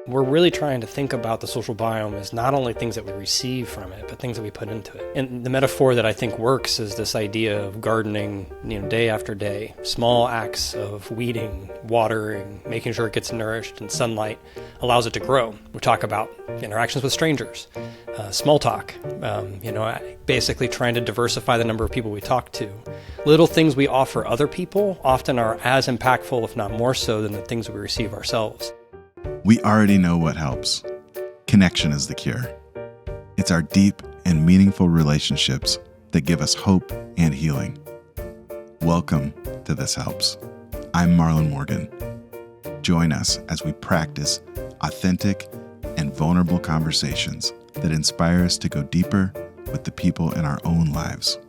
We're really trying to think about the social biome as not only things that we receive from it, but things that we put into it. And the metaphor that I think works is this idea of gardening, day after day. Small acts of weeding, watering, making sure it gets nourished, and sunlight allows it to grow. We talk about interactions with strangers, small talk, basically trying to diversify the number of people we talk to. Little things we offer other people often are as impactful, if not more so, than the things we receive ourselves. We already know what helps. Connection is the cure. It's our deep and meaningful relationships that give us hope and healing. Welcome to This Helps. I'm Marlon Morgan. Join us as we practice authentic and vulnerable conversations that inspire us to go deeper with the people in our own lives.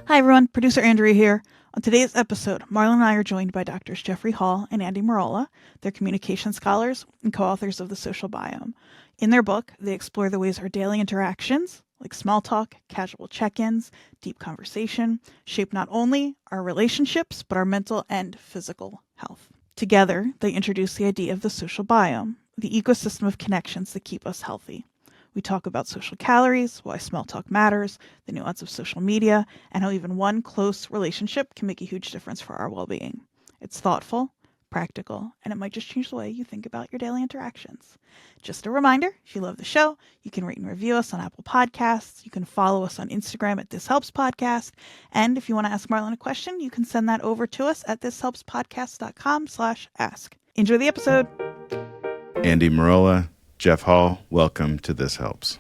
Hi everyone, producer Andrea here. On today's episode, Marlon and I are joined by Drs. Jeffrey Hall and Andy Merolla. They're communication scholars and co-authors of The Social Biome. In their book, they explore the ways our daily interactions, like small talk, casual check-ins, deep conversation, shape not only our relationships, but our mental and physical health. Together, they introduce the idea of the social biome, the ecosystem of connections that keep us healthy. We talk about social calories, why small talk matters, the nuance of social media, and how even one close relationship can make a huge difference for our well-being. It's thoughtful, practical, and it might just change the way you think about your daily interactions. Just a reminder, if you love the show, you can rate and review us on Apple Podcasts. You can follow us on Instagram at This Helps Podcast. And if you want to ask Marlon a question, you can send that over to us at thishelpspodcast.com/ask. Enjoy the episode. Andy Merolla, Jeff Hall, welcome to This Helps.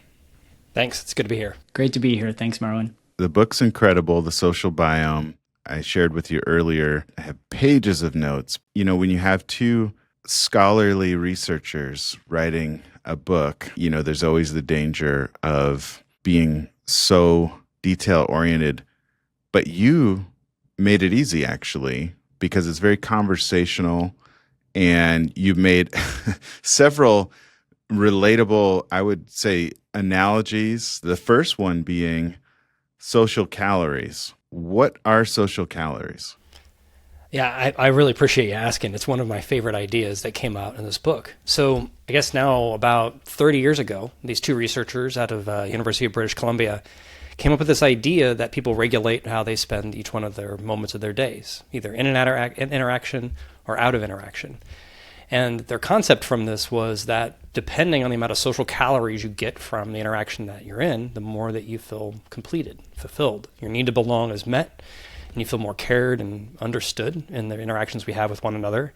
Thanks. It's good to be here. Great to be here. Thanks, Marlon. The book's incredible, The Social Biome. I shared with you earlier. I have pages of notes. When you have two scholarly researchers writing a book, there's always the danger of being so detail-oriented. But you made it easy, actually, because it's very conversational, and you made several relatable, I would say, analogies. The first one being social calories. What are social calories? Yeah, I really appreciate you asking. It's one of my favorite ideas that came out in this book. So I guess now about 30 years ago, these two researchers out of University of British Columbia came up with this idea that people regulate how they spend each one of their moments of their days, either in an interaction or out of interaction. And their concept from this was that depending on the amount of social calories you get from the interaction that you're in, the more that you feel completed, fulfilled. Your need to belong is met, and you feel more cared and understood in the interactions we have with one another.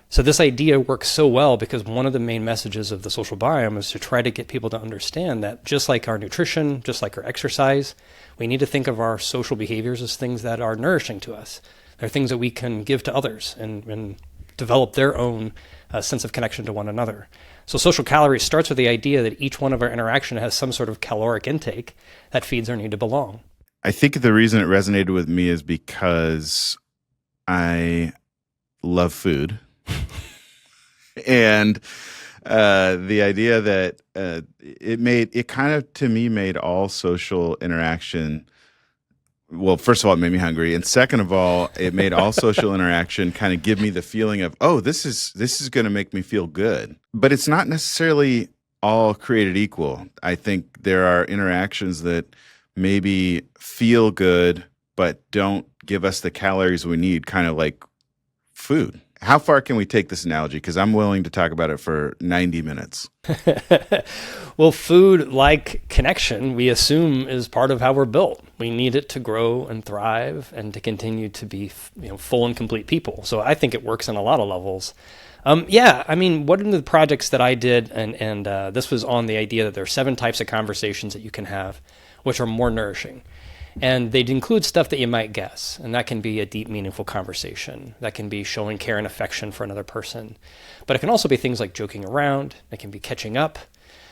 So this idea works so well because one of the main messages of the social biome is to try to get people to understand that just like our nutrition, just like our exercise, we need to think of our social behaviors as things that are nourishing to us. They're things that we can give to others and develop their own sense of connection to one another. So social calories starts with the idea that each one of our interaction has some sort of caloric intake that feeds our need to belong. I think the reason it resonated with me is because I love food. And the idea that it kind of, to me, made all social interaction. Well, first of all, it made me hungry, and second of all, it made all social interaction kind of give me the feeling of, oh, this is going to make me feel good. But it's not necessarily all created equal. I think there are interactions that maybe feel good, but don't give us the calories we need, kind of like food. How far can we take this analogy? Because I'm willing to talk about it for 90 minutes. Well, food, like connection, we assume is part of how we're built. We need it to grow and thrive and to continue to be full and complete people. So I think it works on a lot of levels. One of the projects that I did, and this was on the idea that there are 7 types of conversations that you can have, which are more nourishing. And they'd include stuff that you might guess, and that can be a deep, meaningful conversation. That can be showing care and affection for another person. But it can also be things like joking around. It can be catching up.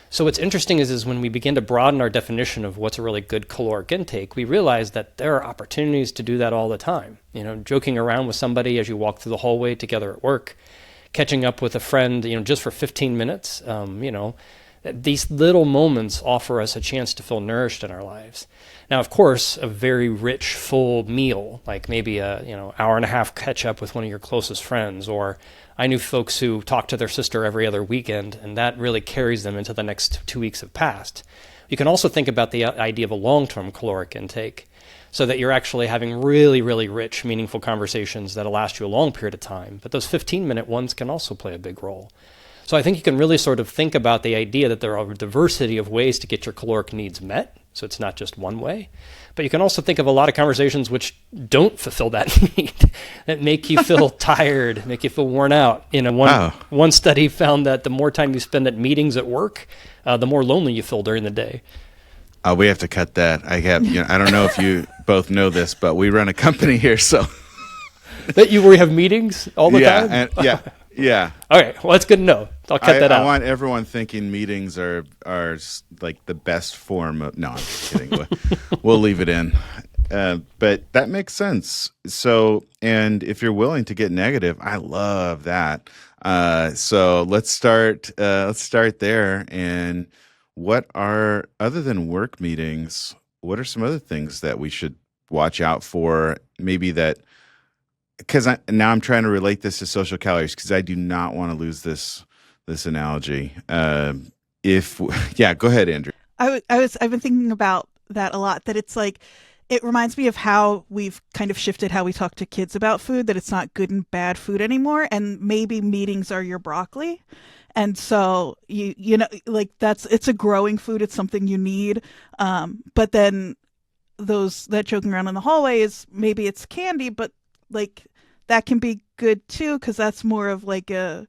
So what's interesting is when we begin to broaden our definition of what's a really good caloric intake, we realize that there are opportunities to do that all the time. Joking around with somebody as you walk through the hallway together at work, catching up with a friend, just for 15 minutes, These little moments offer us a chance to feel nourished in our lives. Now, of course, a very rich, full meal, like maybe a hour and a half catch up with one of your closest friends, or I knew folks who talked to their sister every other weekend, and that really carries them into the next 2 weeks have passed. You can also think about the idea of a long-term caloric intake, so that you're actually having really, really rich, meaningful conversations that'll last you a long period of time. But those 15-minute ones can also play a big role. So I think you can really sort of think about the idea that there are a diversity of ways to get your caloric needs met. So it's not just one way. But you can also think of a lot of conversations which don't fulfill that need, that make you feel tired, make you feel worn out. One study found that the more time you spend at meetings at work, the more lonely you feel during the day. We have to cut that. I don't know if you both know this, but we run a company here, so that we have meetings all the time. Yeah. Okay, well, that's good to know. I'll cut that out. I want everyone thinking meetings are like the best form of. No, I'm just kidding. We'll leave it in. But that makes sense. So, and if you're willing to get negative, I love that. So let's start. Let's start there. And what are, other than work meetings, what are some other things that we should watch out for? Maybe that. Because now I'm trying to relate this to social calories, because I do not want to lose this analogy. Go ahead, Andrew. I've been thinking about that a lot. That it's like, it reminds me of how we've kind of shifted how we talk to kids about food. That it's not good and bad food anymore, and maybe meetings are your broccoli. And so it's a growing food. It's something you need. But then that joking around in the hallway is maybe it's candy, but like that can be good too, because that's more of like a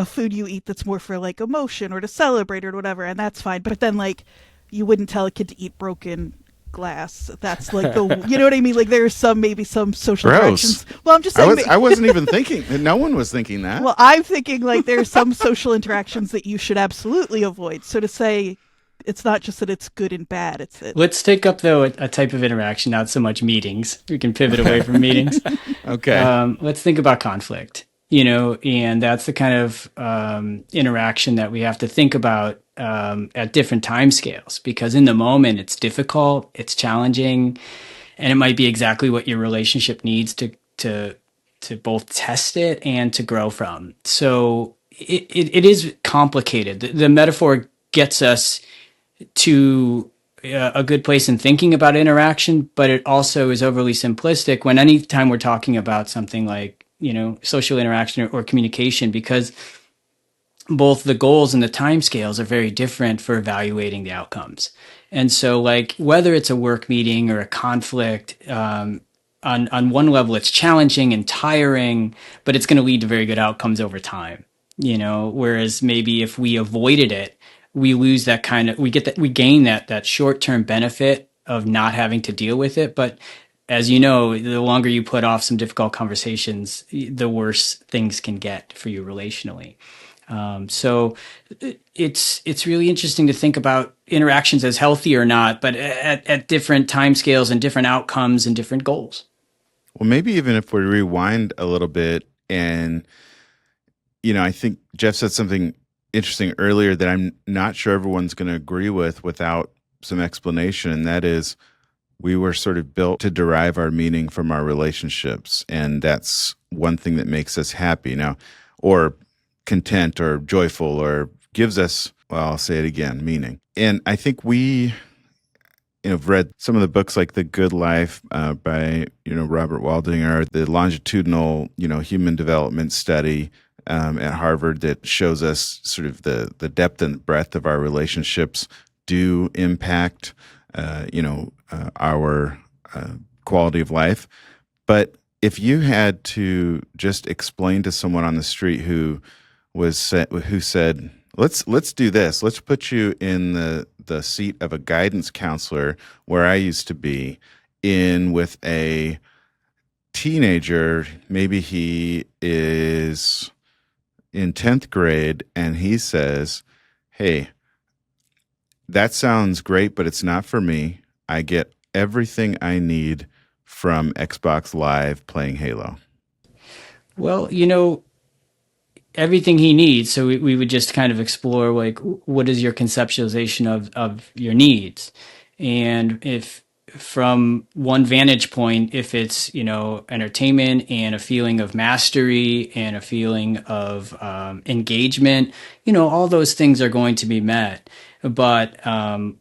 food you eat that's more for like emotion or to celebrate or whatever, and that's fine. But then like you wouldn't tell a kid to eat broken glass. That's like you know what I mean? Like there's maybe some social interactions. Well, I'm just saying. I wasn't even thinking. No one was thinking that. Well, I'm thinking like there's some social interactions that you should absolutely avoid. So to say, it's not just that it's good and bad. Let's take up, though, a type of interaction, not so much meetings. We can pivot away from meetings. Okay. Let's think about conflict, and that's the kind of interaction that we have to think about at different timescales, because in the moment it's difficult, it's challenging, and it might be exactly what your relationship needs to both test it and to grow from. So it is complicated. The metaphor gets us to a good place in thinking about interaction, but it also is overly simplistic when anytime we're talking about something like, social interaction or communication, because both the goals and the timescales are very different for evaluating the outcomes. And so like whether it's a work meeting or a conflict, on one level it's challenging and tiring, but it's going to lead to very good outcomes over time, whereas maybe if we avoided it, we lose that we gain that short-term benefit of not having to deal with it. But as you know, the longer you put off some difficult conversations, the worse things can get for you relationally. So it's really interesting to think about interactions as healthy or not, but at different timescales and different outcomes and different goals. Well, maybe even if we rewind a little bit, and I think Jeff said something interesting earlier that I'm not sure everyone's going to agree with without some explanation, and that is we were sort of built to derive our meaning from our relationships, and that's one thing that makes us happy now, or content, or joyful, or gives us, well, I'll say it again, meaning. And I think we have read some of the books like The Good Life by Robert Waldinger, the longitudinal human development study at Harvard that shows us sort of the depth and breadth of our relationships do impact, our quality of life. But if you had to just explain to someone on the street who said, let's do this, let's put you in the seat of a guidance counselor where I used to be, with a teenager, maybe he is in 10th grade, and he says, hey, that sounds great, but it's not for me. I get everything I need from Xbox Live playing Halo. Well, everything he needs. So we would just kind of explore, like, what is your conceptualization of your needs? And if from one vantage point, if it's, entertainment and a feeling of mastery and a feeling of engagement, all those things are going to be met. But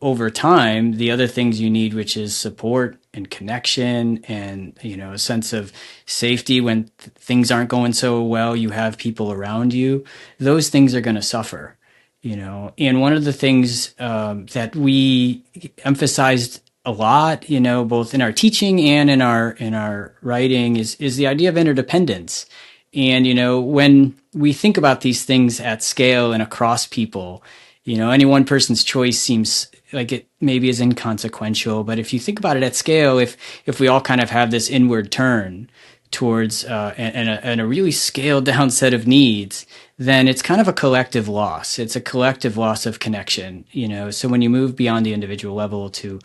over time, the other things you need, which is support and connection and, a sense of safety when things aren't going so well, you have people around you, those things are going to suffer. And one of the things that we emphasized a lot, both in our teaching and in our writing is the idea of interdependence. And, when we think about these things at scale and across people, any one person's choice seems like it maybe is inconsequential. But if you think about it at scale, if we all kind of have this inward turn towards and a really scaled down set of needs, then it's kind of a collective loss. It's a collective loss of connection. So when you move beyond the individual level to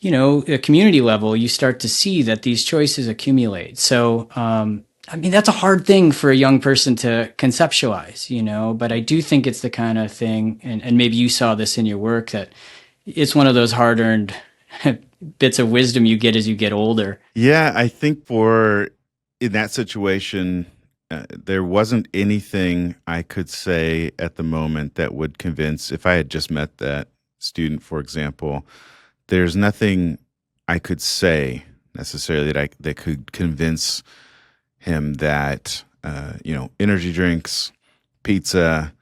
a community level, you start to see that these choices accumulate. So, that's a hard thing for a young person to conceptualize, but I do think it's the kind of thing, and maybe you saw this in your work, that it's one of those hard-earned bits of wisdom you get as you get older. Yeah, I think in that situation, there wasn't anything I could say at the moment that would convince, if I had just met that student, for example, there's nothing I could say necessarily that could convince him that energy drinks, pizza,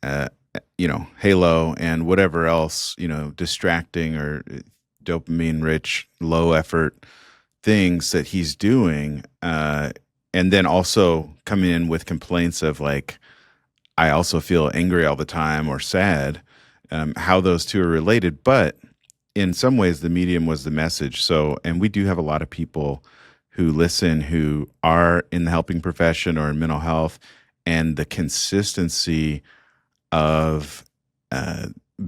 Halo, and whatever else distracting or dopamine rich, low effort things that he's doing, and then also coming in with complaints of like, I also feel angry all the time or sad. How those two are related, but in some ways, the medium was the message. So, and we do have a lot of people who listen who are in the helping profession or in mental health, and the consistency of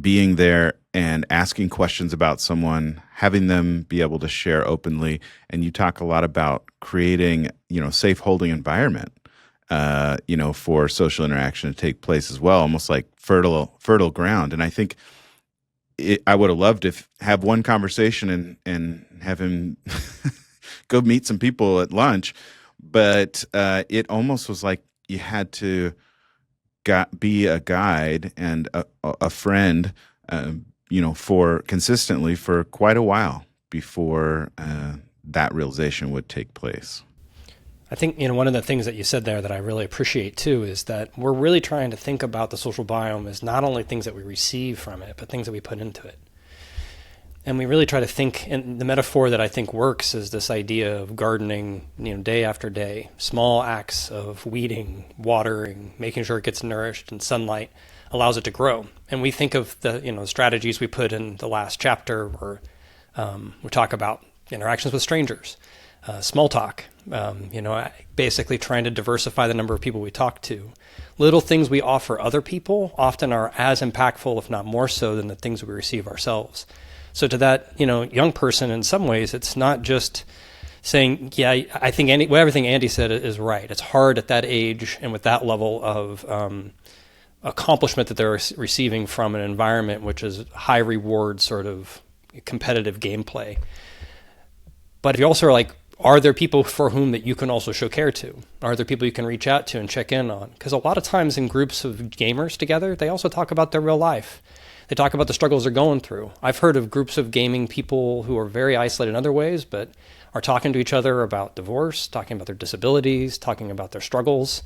being there and asking questions about someone, having them be able to share openly. And you talk a lot about creating, safe holding environment, for social interaction to take place as well, almost like fertile ground. And I think I would have loved to have one conversation and have him go meet some people at lunch, but it almost was like you had to be a guide and a friend, for consistently for quite a while before that realization would take place. I think, one of the things that you said there that I really appreciate too is that we're really trying to think about the social biome as not only things that we receive from it, but things that we put into it. And we really try to think, and the metaphor that I think works is this idea of gardening, day after day, small acts of weeding, watering, making sure it gets nourished and sunlight allows it to grow. And we think of the, strategies we put in the last chapter where we talk about interactions with strangers, small talk, basically trying to diversify the number of people we talk to. Little things we offer other people often are as impactful, if not more so, than the things we receive ourselves. So to that, young person, in some ways, it's not just saying, yeah, I think everything Andy said is right. It's hard at that age and with that level of accomplishment that they're receiving from an environment which is high reward sort of competitive gameplay. But if you also are like, are there people for whom that you can also show care to? Are there people you can reach out to and check in on? Because a lot of times in groups of gamers together, they also talk about their real life. They talk about the struggles they're going through. I've heard of groups of gaming people who are very isolated in other ways, but are talking to each other about divorce, talking about their disabilities, talking about their struggles.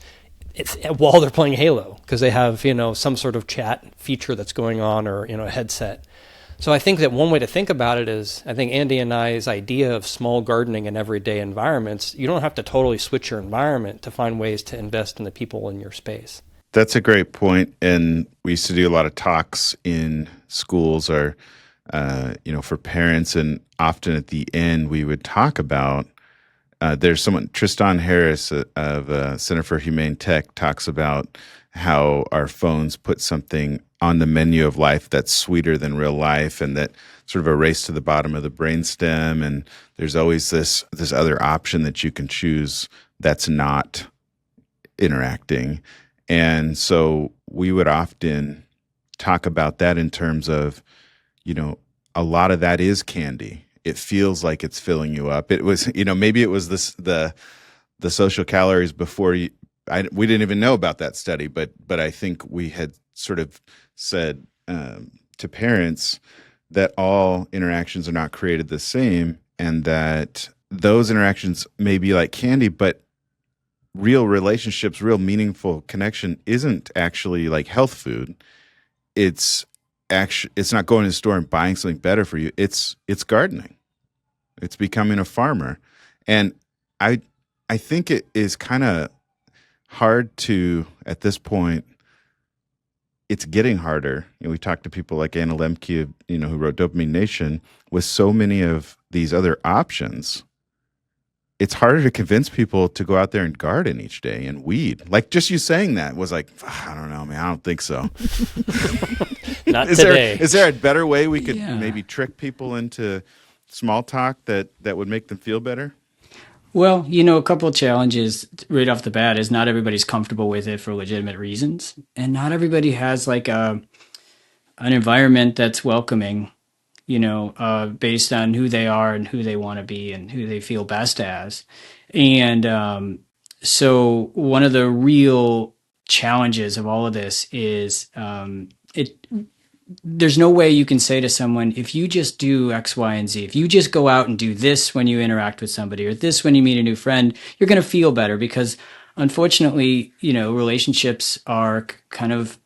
It's while they're playing Halo, because they have, some sort of chat feature that's going on, or, a headset. So I think that one way to think about it is, I think Andy and I's idea of small gardening in everyday environments, you don't have to totally switch your environment to find ways to invest in the people in your space. That's a great point. And we used to do a lot of talks in schools or, for parents. And often at the end, we would talk about, there's someone, Tristan Harris of Center for Humane Tech, talks about how our phones put something on the menu of life that's sweeter than real life, and that sort of a race to the bottom of the brainstem. And there's always this other option that you can choose that's not interacting. And so we would often talk about that in terms of, a lot of that is candy. It feels like it's filling you up. It was, maybe it was the social calories before we didn't even know about that study, but I think we had sort of said to parents that all interactions are not created the same, and that those interactions may be like candy, but real relationships, real meaningful connection isn't actually like health food. It's not going to the store and buying something better for you. It's gardening. It's becoming a farmer. And I think it is kind of hard to, at this point, it's getting harder. We talked to people like Anna Lemke, who wrote Dopamine Nation, with so many of these other options. It's harder to convince people to go out there and garden each day and weed. Like, just you saying that was like, I don't know, man, I don't think so. Not today. Is there a better way we could maybe trick people into small talk that would make them feel better? Well, a couple of challenges right off the bat is not everybody's comfortable with it for legitimate reasons. And not everybody has like an environment that's welcoming, based on who they are and who they want to be and who they feel best as. And so one of the real challenges of all of this is there's no way you can say to someone, if you just do X, Y, and Z, if you just go out and do this when you interact with somebody or this when you meet a new friend, you're going to feel better, because unfortunately, relationships are kind of,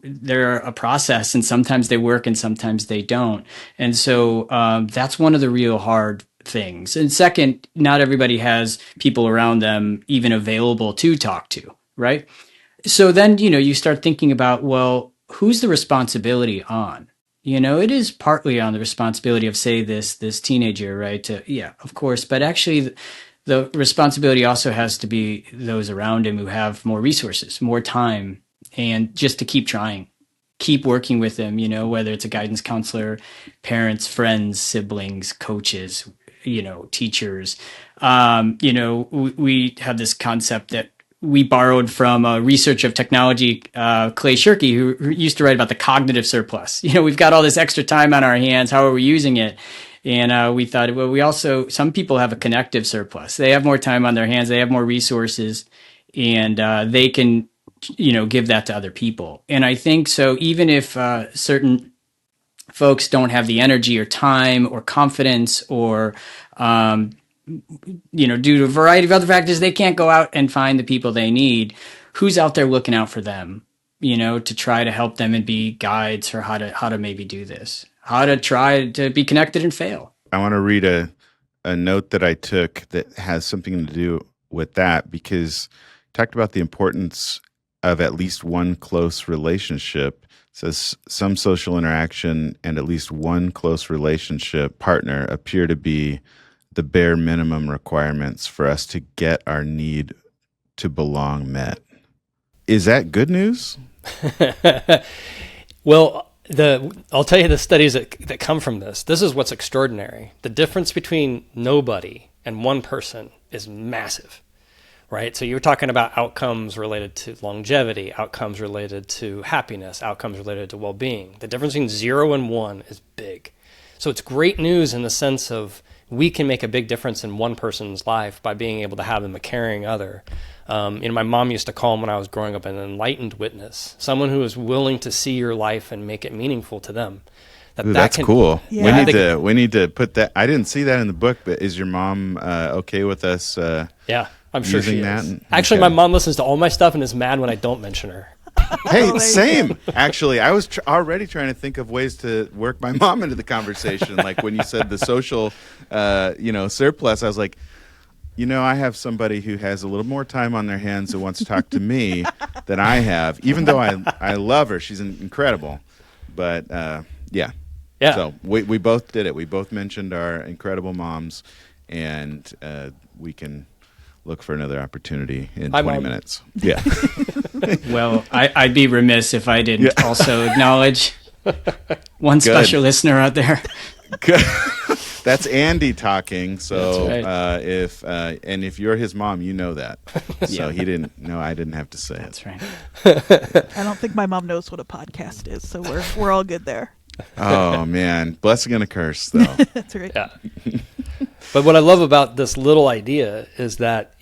they're a process, and sometimes they work and sometimes they don't. And so that's one of the real hard things. And second, not everybody has people around them even available to talk to, right? So then, you start thinking about, well, who's the responsibility on? It is partly on the responsibility of, say, this teenager, right? Of course. But actually, the responsibility also has to be those around him who have more resources, more time, and just to keep trying, keep working with them, whether it's a guidance counselor, parents, friends, siblings, coaches, teachers. We have this concept that we borrowed from a research of technology, Clay Shirky, who used to write about the cognitive surplus. We've got all this extra time on our hands. How are we using it? And we thought, well, some people have a connective surplus. They have more time on their hands. They have more resources, and they can, give that to other people. And I think so, even if certain folks don't have the energy or time or confidence or, due to a variety of other factors, they can't go out and find the people they need. Who's out there looking out for them, to try to help them and be guides for how to maybe do this, how to try to be connected and fail. I want to read a note that I took that has something to do with that, because I talked about the importance of at least one close relationship. It says some social interaction and at least one close relationship partner appear to be the bare minimum requirements for us to get our need to belong met. Is that good news? Well, I'll tell you the studies that come from this. This is what's extraordinary. The difference between nobody and one person is massive, right? So you're talking about outcomes related to longevity, outcomes related to happiness, outcomes related to well-being. The difference between 0 and 1 is big. So it's great news in the sense of we can make a big difference in one person's life by being able to have them a caring other. My mom used to call him when I was growing up an enlightened witness, someone who is willing to see your life and make it meaningful to them. That's cool. Yeah. We need to put that. I didn't see that in the book, but is your mom okay with us? Yeah, I'm sure she that? is. Actually, my mom listens to all my stuff and is mad when I don't mention her. Hey, same. Actually, I was already trying to think of ways to work my mom into the conversation. Like when you said the social, surplus, I was like, I have somebody who has a little more time on their hands who wants to talk to me than I have, even though I love her. She's incredible. But, yeah. So we both did it. We both mentioned our incredible moms, and we can look for another opportunity in 20 minutes. Yeah. Well, I'd be remiss if I didn't also acknowledge one special listener out there. Good. That's Andy talking. So That's right. if you're his mom, you know that. So Yeah. he didn't. No, I didn't have to say it. That's right. I don't think my mom knows what a podcast is, so we're all good there. Oh man, blessing and a curse though. That's right. Yeah. But what I love about this little idea is that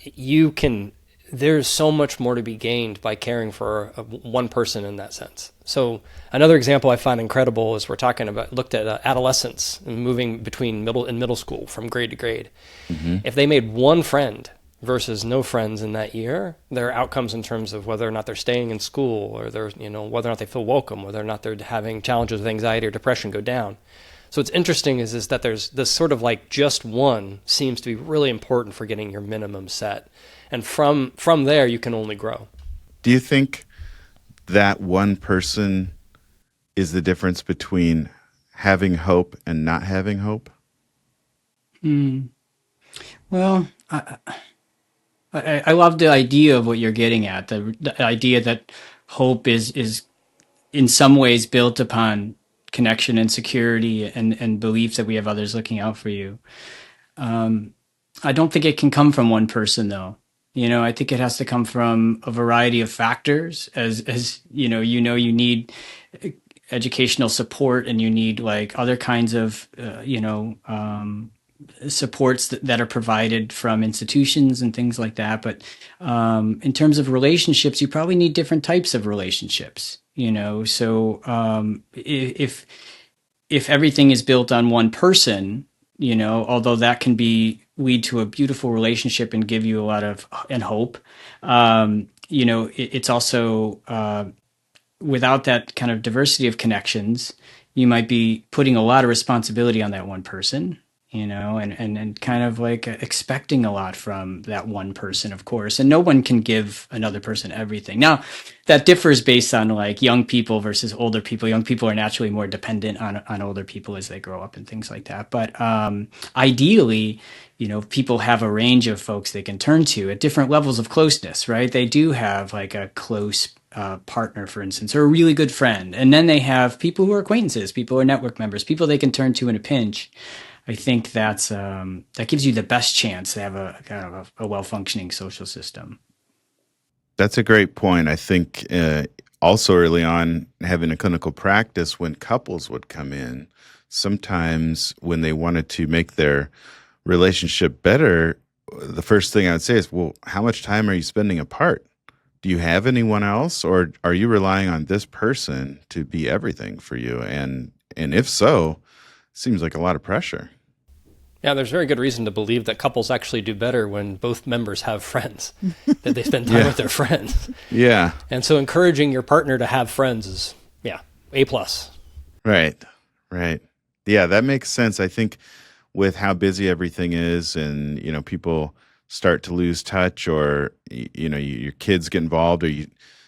there's so much more to be gained by caring for one person in that sense. So another example I find incredible is looked at adolescents and moving between middle school from grade to grade. Mm-hmm. If they made one friend versus no friends in that year, their outcomes in terms of whether or not they're staying in school or whether or not they feel welcome, whether or not they're having challenges with anxiety or depression go down. So what's interesting is that there's this sort of like just one seems to be really important for getting your minimum set. And from there, you can only grow. Do you think that one person is the difference between having hope and not having hope? Well, I love the idea of what you're getting at. The idea that hope is in some ways built upon connection and security and belief that we have others looking out for you. I don't think it can come from one person though. I think it has to come from a variety of factors as you need educational support and you need like other kinds of, supports that are provided from institutions and things like that. But in terms of relationships, you probably need different types of relationships, so if everything is built on one person, although that can lead to a beautiful relationship and give you a lot of and hope, it's also without that kind of diversity of connections, you might be putting a lot of responsibility on that one person, and kind of like expecting a lot from that one person, of course. And no one can give another person everything. Now, that differs based on like young people versus older people. Young people are naturally more dependent on older people as they grow up and things like that. But ideally, people have a range of folks they can turn to at different levels of closeness, right? They do have like a close partner, for instance, or a really good friend. And then they have people who are acquaintances, people who are network members, people they can turn to in a pinch. I think that gives you the best chance to have a kind of a well-functioning social system. That's a great point. I think also early on, having a clinical practice, when couples would come in, sometimes when they wanted to make their relationship better, the first thing I would say is, well, how much time are you spending apart? Do you have anyone else, or are you relying on this person to be everything for you? And if so, seems like a lot of pressure. Yeah, there's very good reason to believe that couples actually do better when both members have friends, that they spend time with their friends. Yeah. And so encouraging your partner to have friends is, A+. Right. Yeah, that makes sense. I think with how busy everything is and, people start to lose touch or, your kids get involved or you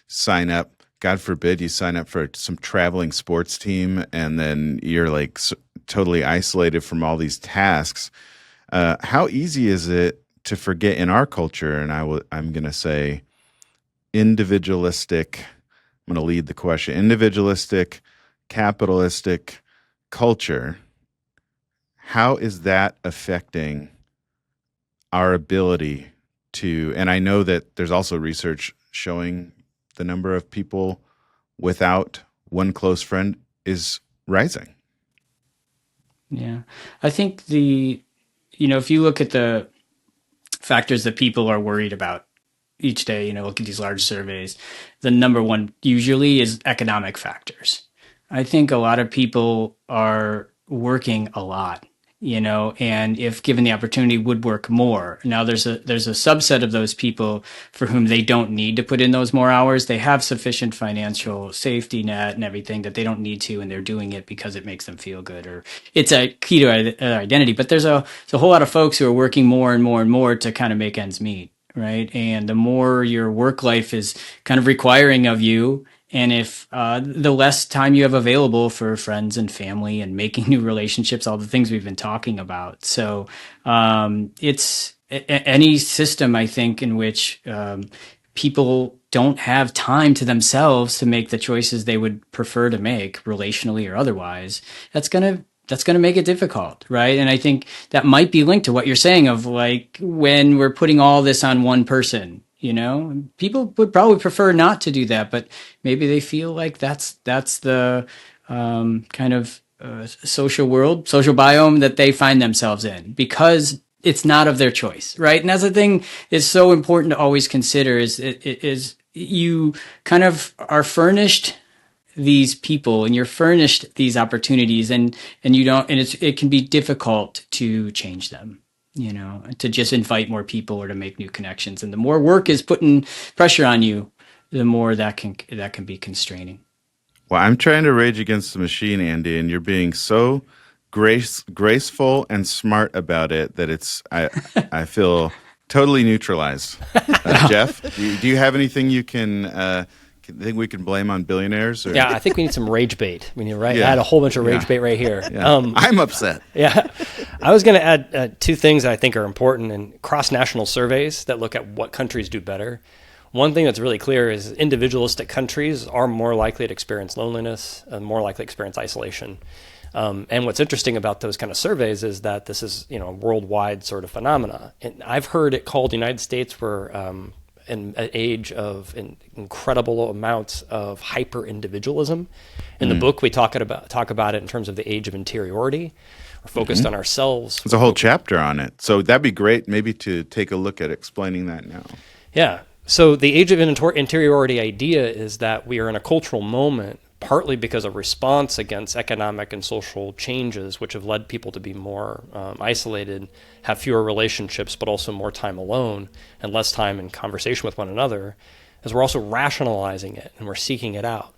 sign up, God forbid you sign up for some traveling sports team and then you're like totally isolated from all these tasks. How easy is it to forget in our culture? And I'm going to say individualistic, I'm going to lead the question, individualistic, capitalistic culture. How is that affecting our ability to, and I know that there's also research showing the number of people without one close friend is rising. Yeah. I think if you look at the factors that people are worried about each day, look at these large surveys, the number one usually is economic factors. I think a lot of people are working a lot, and if given the opportunity would work more. Now there's a subset of those people for whom they don't need to put in those more hours. They have sufficient financial safety net and everything that they don't need to, and they're doing it because it makes them feel good or it's a key to their identity. But there's a whole lot of folks who are working more and more and more to kind of make ends meet, right? And the more your work life is kind of requiring of you, and if the less time you have available for friends and family and making new relationships, all the things we've been talking about. So it's any system, I think, in which people don't have time to themselves to make the choices they would prefer to make, relationally or otherwise, that's going that's going to make it difficult, right? And I think that might be linked to what you're saying of like when we're putting all this on one person, people would probably prefer not to do that, but maybe they feel like that's the kind of social biome that they find themselves in because it's not of their choice, right? And that's the thing is so important to always consider is you kind of are furnished these people and you're furnished these opportunities and you don't, and it can be difficult to change them, to just invite more people or to make new connections. And the more work is putting pressure on you, the more that can be constraining. Well, I'm trying to rage against the machine, Andy, and you're being so graceful and smart about it that I feel totally neutralized. Jeff, do you have anything you can think we can blame on billionaires? Or? Yeah, I think we need some rage bait. We need I Yeah. had a whole bunch of rage bait right here. Yeah. I'm upset. Yeah. I was going to add two things that I think are important in cross-national surveys that look at what countries do better. One thing that's really clear is individualistic countries are more likely to experience loneliness and more likely to experience isolation. And what's interesting about those kind of surveys is that this is, a worldwide sort of phenomena. And I've heard it called the United States were in an age of incredible amounts of hyper-individualism. In the book, we talk about it in terms of the age of interiority. We're focused on ourselves. There's a whole chapter on it. So that'd be great maybe to take a look at explaining that now. Yeah. So the age of interiority idea is that we are in a cultural moment, partly because of response against economic and social changes, which have led people to be more isolated, have fewer relationships, but also more time alone and less time in conversation with one another, as we're also rationalizing it and we're seeking it out.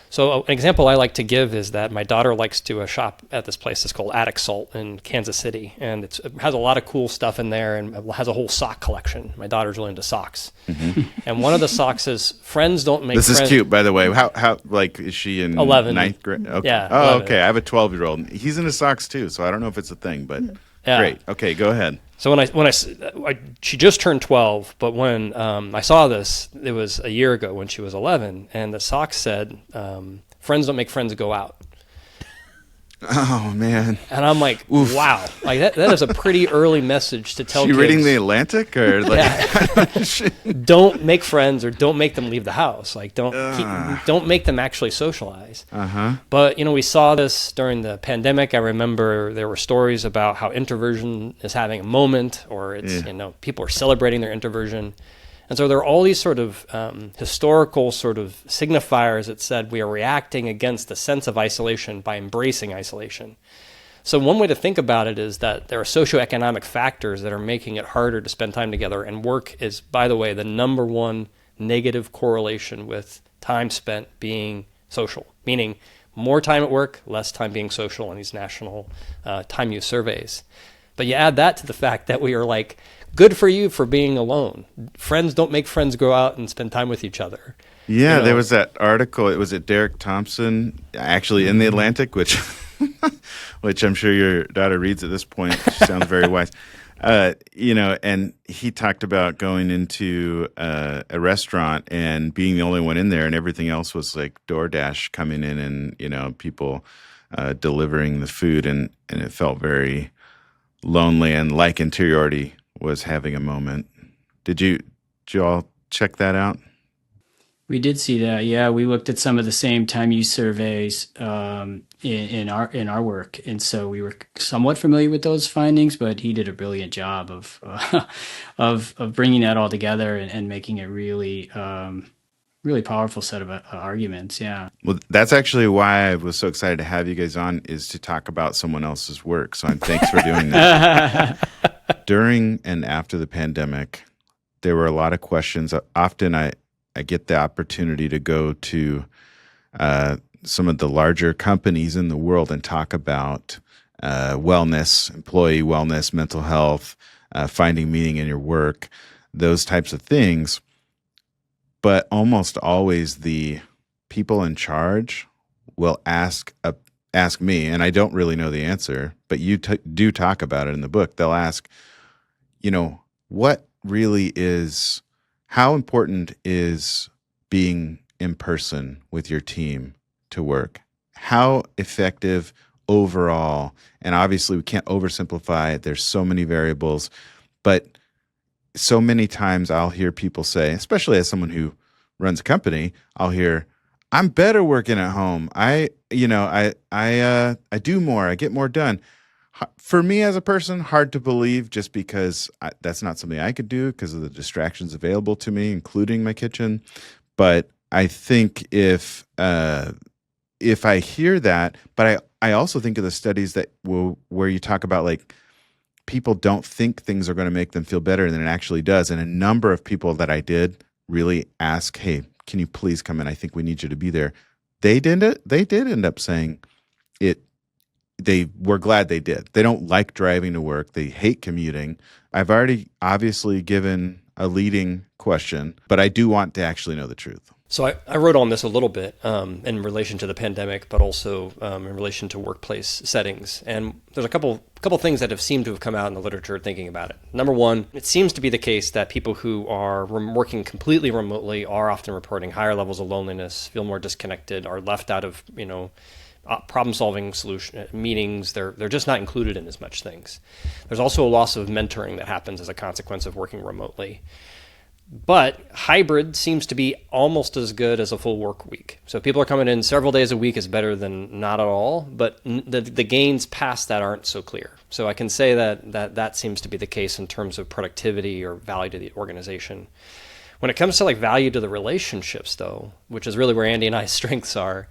So an example I like to give is that my daughter likes to shop at this place that's called Attic Salt in Kansas City, and it has a lot of cool stuff in there and it has a whole sock collection. My daughter's really into socks. And one of the socks is friends don't make This friends. is cute, by the way. How like is she in 11. ninth grade? Okay. Yeah, Oh, 11. okay. I have a 12-year-old. He's into socks too, so I don't know if it's a thing, but Yeah. great. Okay, go ahead. So she just turned 12, but when I saw this, it was a year ago when she was 11, and the sock said, "Friends don't make friends go out." Oh man! And I'm like, Oof. wow, like that is a pretty early message to tell She kids. reading the Atlantic or like? Don't make friends or don't make them leave the house. Like don't make them actually socialize. But we saw this during the pandemic. I remember there were stories about how introversion is having a moment, or it's people are celebrating their introversion. And so there are all these sort of historical sort of signifiers that said we are reacting against the sense of isolation by embracing isolation. So one way to think about it is that there are socioeconomic factors that are making it harder to spend time together, and work is, by the way, the number one negative correlation with time spent being social, meaning more time at work, less time being social in these national time use surveys. But you add that to the fact that we are like, good for you for being alone. Friends don't make friends go out and spend time with each other. Yeah, there was that article. It was Derek Thompson, actually in the Atlantic, which I'm sure your daughter reads at this point. She sounds very wise. And he talked about going into a restaurant and being the only one in there, and everything else was like DoorDash coming in and people delivering the food, and it felt very lonely, and like interiority was having a moment. Did you all check that out? We did see that. Yeah, we looked at some of the same time use surveys in our work, and so we were somewhat familiar with those findings. But he did a brilliant job of bringing that all together and making it really powerful set of arguments. Yeah. Well, that's actually why I was so excited to have you guys on, is to talk about someone else's work. So thanks for doing that. During and after the pandemic, there were a lot of questions. Often I get the opportunity to go to some of the larger companies in the world and talk about wellness, employee wellness, mental health, finding meaning in your work, those types of things. But almost always the people in charge will ask me, and I don't really know the answer, but you do talk about it in the book. They'll ask, what really is, how important is being in person with your team to work? How effective overall. And obviously, we can't oversimplify it. There's so many variables, but so many times I'll hear people say, especially as someone who runs a company, I'll hear, "I'm better working at home. I do more. I get more done." For me as a person, hard to believe, just because that's not something I could do because of the distractions available to me, including my kitchen. But I think if I hear that, but I also think of the studies where you talk about, like, people don't think things are going to make them feel better than it actually does. And a number of people that I did really ask, "Hey, can you please come in? I think we need you to be there." They did end up saying it. They were glad they did. They don't like driving to work. They hate commuting. I've already obviously given a leading question, but I do want to actually know the truth. So I wrote on this a little bit in relation to the pandemic, but also in relation to workplace settings. And there's a couple things that have seemed to have come out in the literature thinking about it. Number one, it seems to be the case that people who are working completely remotely are often reporting higher levels of loneliness, feel more disconnected, are left out of problem-solving solution meetings. They're just not included in as much things. There's also a loss of mentoring that happens as a consequence of working remotely. But hybrid seems to be almost as good as a full work week. So if people are coming in several days a week is better than not at all, but the gains past that aren't so clear. So I can say that seems to be the case in terms of productivity or value to the organization. When it comes to like value to the relationships, though, which is really where Andy and I's strengths are,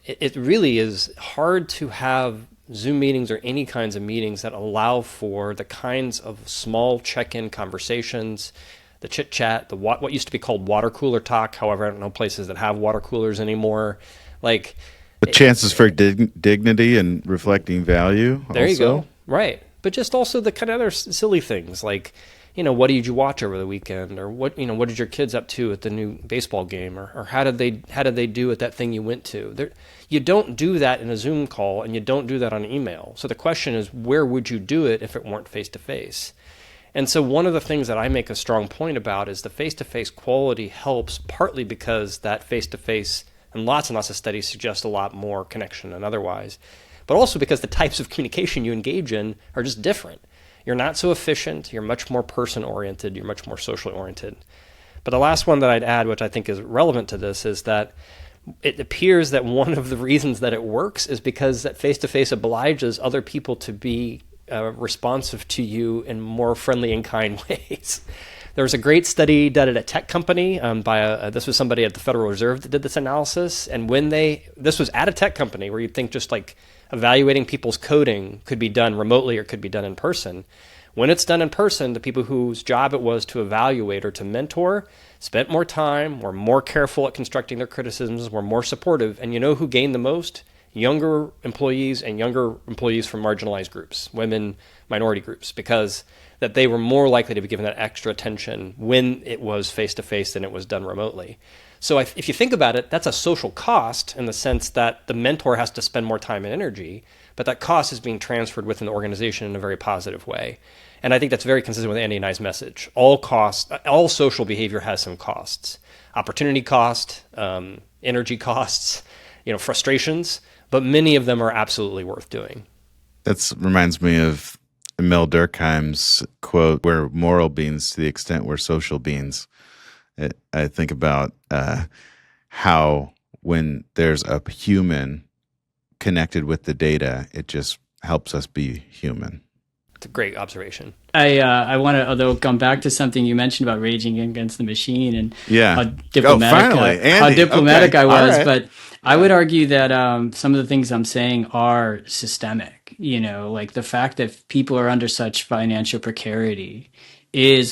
it really is hard to have Zoom meetings or any kinds of meetings that allow for the kinds of small check-in conversations, the chit-chat, what used to be called water cooler talk. However, I don't know places that have water coolers anymore. Like, the chances for dignity and reflecting value. There also. You go. Right. But just also the kind of other silly things like, what did you watch over the weekend, or what did your kids up to at the new baseball game, or how did they do at that thing you went to? You don't do that in a Zoom call, and you don't do that on email. So the question is, where would you do it if it weren't face to face? And so one of the things that I make a strong point about is the face-to-face quality helps, partly because that face-to-face, and lots of studies suggest a lot more connection than otherwise, but also because the types of communication you engage in are just different. You're not so efficient, you're much more person-oriented, you're much more socially oriented. But the last one that I'd add, which I think is relevant to this, is that it appears that one of the reasons that it works is because that face-to-face obliges other people to be responsive to you in more friendly and kind ways. There was a great study done at a tech company this was somebody at the Federal Reserve that did this analysis. And this was at a tech company where you'd think just like evaluating people's coding could be done remotely or could be done in person. When it's done in person, the people whose job it was to evaluate or to mentor spent more time, were more careful at constructing their criticisms, were more supportive. And you know who gained the most? Younger employees and younger employees from marginalized groups, women, minority groups, because that they were more likely to be given that extra attention when it was face-to-face than it was done remotely. So if you think about it, that's a social cost in the sense that the mentor has to spend more time and energy, but that cost is being transferred within the organization in a very positive way. And I think that's very consistent with Andy and I's message. All social behavior has some costs. Opportunity cost, energy costs, frustrations, but many of them are absolutely worth doing. That reminds me of Mel Durkheim's quote, "We're moral beings to the extent we're social beings." I think about how when there's a human connected with the data, it just helps us be human. It's a great observation. I want to, although, come back to something you mentioned about raging against the machine and how diplomatic I was. Right. But I would argue that some of the things I'm saying are systemic. Like the fact that people are under such financial precarity is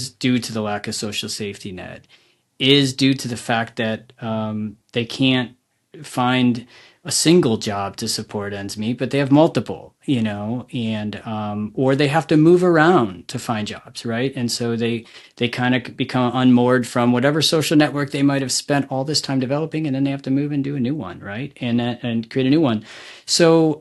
due to the lack of social safety net, is due to the fact that they can't find a single job to support ends meet, but they have multiple, and or they have to move around to find jobs, right? And so they kind of become unmoored from whatever social network they might have spent all this time developing, and then they have to move and do a new one, right? And create a new one. So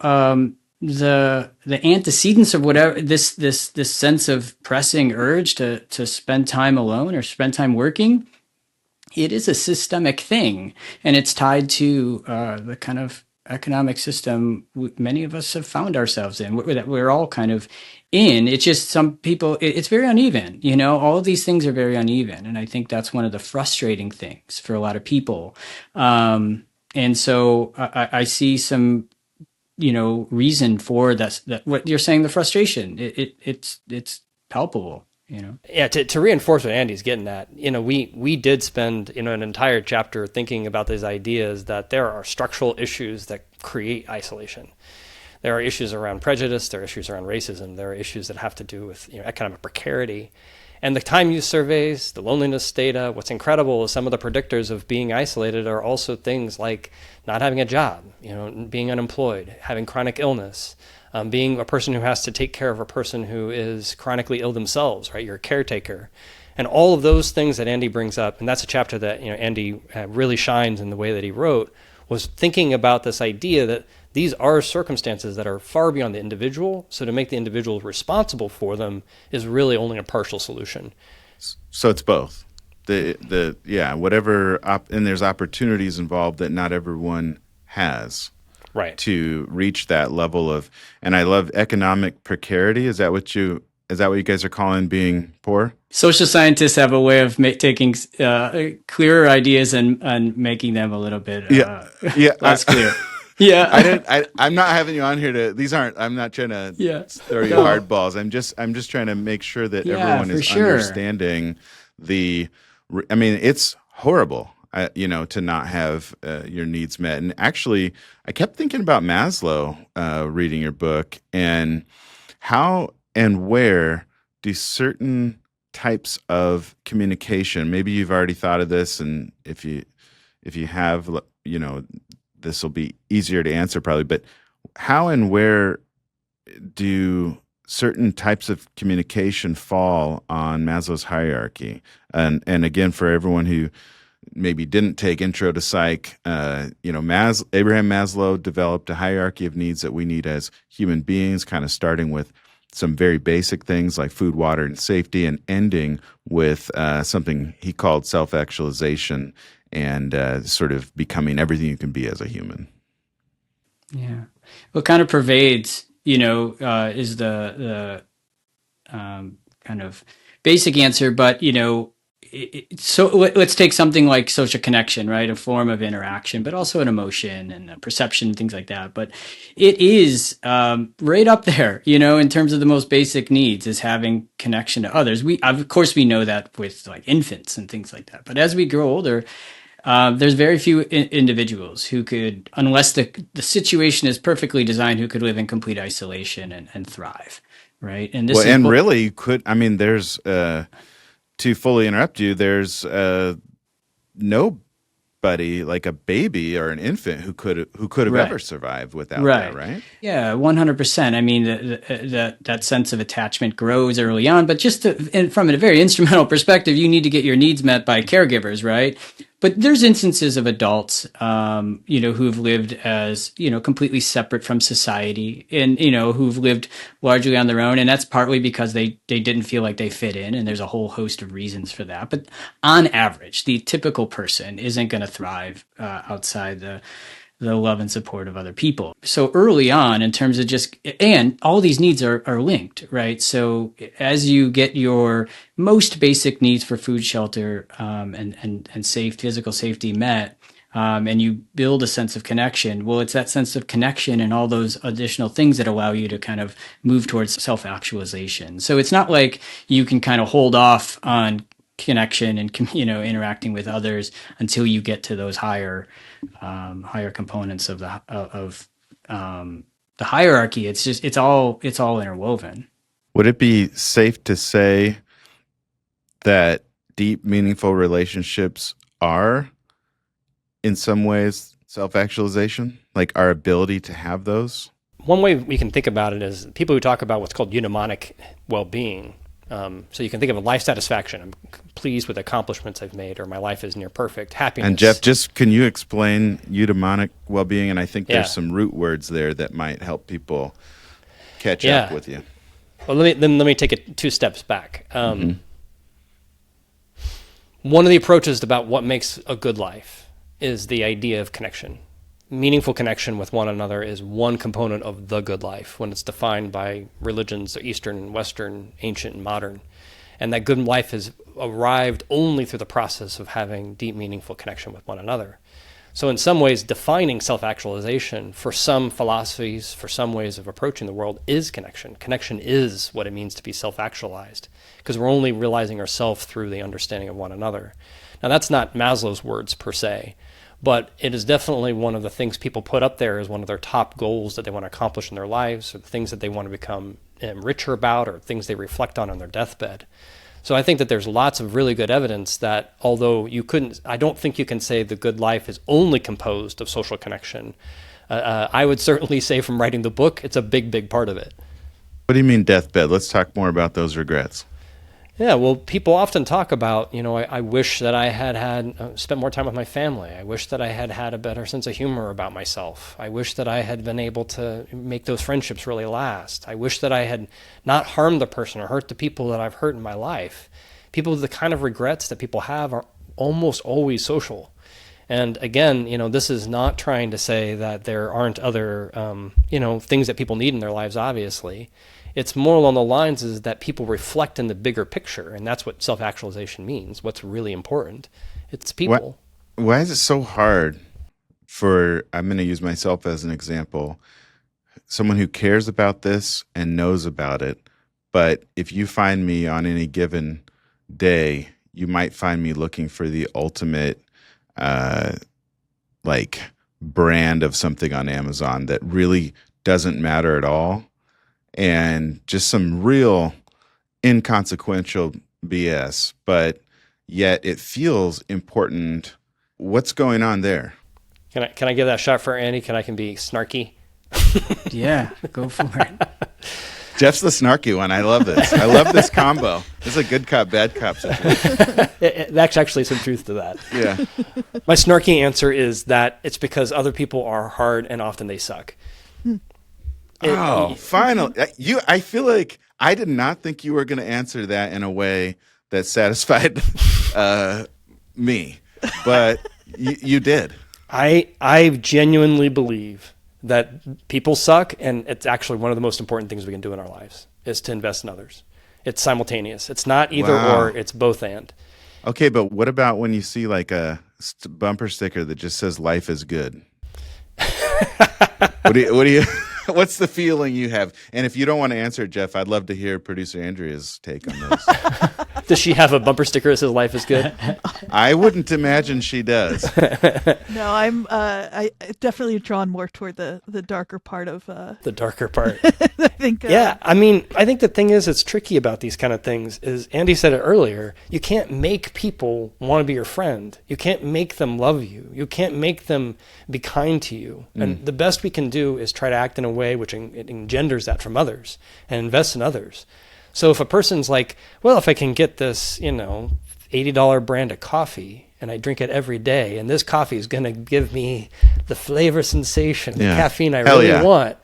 the antecedents of whatever this sense of pressing urge to spend time alone or spend time working, it is a systemic thing, and it's tied to the kind of economic system many of us have found ourselves in, that we're all kind of in. It's just some people, it's very uneven. All of these things are very uneven. And I think that's one of the frustrating things for a lot of people. And so I see some, reason for that what you're saying, the frustration, it's palpable. Yeah, to reinforce what Andy's getting at, we did spend, an entire chapter thinking about these ideas that there are structural issues that create isolation. There are issues around prejudice, there are issues around racism, there are issues that have to do with economic precarity. And the time use surveys, the loneliness data, what's incredible is some of the predictors of being isolated are also things like not having a job, being unemployed, having chronic illness, being a person who has to take care of a person who is chronically ill themselves, right? You're a caretaker. And all of those things that Andy brings up, and that's a chapter that Andy really shines in the way that he wrote, was thinking about this idea that these are circumstances that are far beyond the individual. So to make the individual responsible for them is really only a partial solution. So it's both. Whatever, and there's opportunities involved that not everyone has. Right. To reach that level of, and I love economic precarity. Is that what you guys are calling being poor? Social scientists have a way of taking clearer ideas and making them a little bit less clear. Yeah, I'm not having you on here to. These aren't. I'm not trying to throw you hard balls. I'm just trying to make sure that everyone is understanding the. I mean, it's horrible. To not have your needs met. And actually, I kept thinking about Maslow reading your book, and how and where do certain types of communication, maybe you've already thought of this, and if you have, this will be easier to answer probably, but how and where do certain types of communication fall on Maslow's hierarchy? And again, for everyone who maybe didn't take Intro to Psych, Abraham Maslow developed a hierarchy of needs that we need as human beings, kind of starting with some very basic things like food, water, and safety, and ending with something he called self-actualization and sort of becoming everything you can be as a human. Yeah. What kind of pervades, is the kind of basic answer, but, so let's take something like social connection, right? A form of interaction, but also an emotion and a perception, things like that. But it is right up there, in terms of the most basic needs, is having connection to others. Of course, we know that with like infants and things like that. But as we grow older, there's very few individuals who could, unless the situation is perfectly designed, who could live in complete isolation and thrive, right? And this really you could. I mean, there's. To fully interrupt you, there's nobody like a baby or an infant who could have ever survived without that, right? Yeah, 100%. I mean, that sense of attachment grows early on, but just from a very instrumental perspective, you need to get your needs met by caregivers, right? But there's instances of adults, who've lived as, completely separate from society and, who've lived largely on their own. And that's partly because they didn't feel like they fit in. And there's a whole host of reasons for that. But on average, the typical person isn't going to thrive outside the love and support of other people. So early on, in terms of and all these needs are linked, right? So as you get your most basic needs for food, shelter, and physical safety met, and you build a sense of connection, well, it's that sense of connection and all those additional things that allow you to kind of move towards self-actualization. So it's not like you can kind of hold off on connection and interacting with others until you get to those higher components of the hierarchy. It's all interwoven. Would it be safe to say that deep, meaningful relationships are, in some ways, self-actualization? Like our ability to have those? One way we can think about it is people who talk about what's called eudaimonic well-being. So you can think of a life satisfaction. I'm pleased with accomplishments I've made, or my life is near perfect. Happiness. And Jeff, can you explain eudaimonic well-being? And I think there's some root words there that might help people catch up with you. Well, let me take it 2 steps back. One of the approaches about what makes a good life is the idea of connection. meaningful connection with one another is one component of the good life when it's defined by religions, Eastern, Western, ancient, and modern. And that good life has arrived only through the process of having deep, meaningful connection with one another. So in some ways, defining self-actualization for some philosophies, for some ways of approaching the world is connection. Connection is what it means to be self-actualized, because we're only realizing ourselves through the understanding of one another. Now, that's not Maslow's words per se, but it is definitely one of the things people put up there as one of their top goals that they want to accomplish in their lives, or the things that they want to become richer about, or things they reflect on their deathbed. So I think that there's lots of really good evidence that although I don't think you can say the good life is only composed of social connection. I would certainly say from writing the book, it's a big, big part of it. What do you mean deathbed? Let's talk more about those regrets. Yeah, well, people often talk about, I wish that I had spent more time with my family. I wish that I had a better sense of humor about myself. I wish that I had been able to make those friendships really last. I wish that I had not harmed the person or hurt the people that I've hurt in my life. The kind of regrets that people have are almost always social. And again, this is not trying to say that there aren't other, things that people need in their lives, obviously. It's more along the lines is that people reflect in the bigger picture, and that's what self-actualization means. What's really important. It's people. Why is it so hard I'm going to use myself as an example, someone who cares about this and knows about it, but if you find me on any given day, you might find me looking for the ultimate brand of something on Amazon that really doesn't matter at all. And just some real inconsequential BS, but yet it feels important. What's going on there? Can I give that a shot for Andy? I can be snarky? Yeah, go for it. Jeff's the snarky one. I love this. I love this combo. This is a good cop, bad cop situation. That's actually some truth to that. Yeah. My snarky answer is that it's because other people are hard and often they suck. Finally. I feel like I did not think you were going to answer that in a way that satisfied me, but you did. I genuinely believe that people suck, and it's actually one of the most important things we can do in our lives is to invest in others. It's simultaneous. It's not either or, it's both and. Okay, but what about when you see like a bumper sticker that just says life is good? What do you what's the feeling you have? And if you don't want to answer, Jeff, I'd love to hear producer Andrea's take on this. Does she have a bumper sticker that says life is good? I wouldn't imagine she does. No, I'm I definitely drawn more toward the darker part of the darker part. I think I think the thing is it's tricky about these kind of things is Andy said it earlier, you can't make people want to be your friend. You can't make them love you. You can't make them be kind to you. And the best we can do is try to act in a way which it engenders that from others and invest in others. So if a person's like, well, if I can get this, $80 brand of coffee and I drink it every day and this coffee is going to give me the flavor sensation, the caffeine I really want,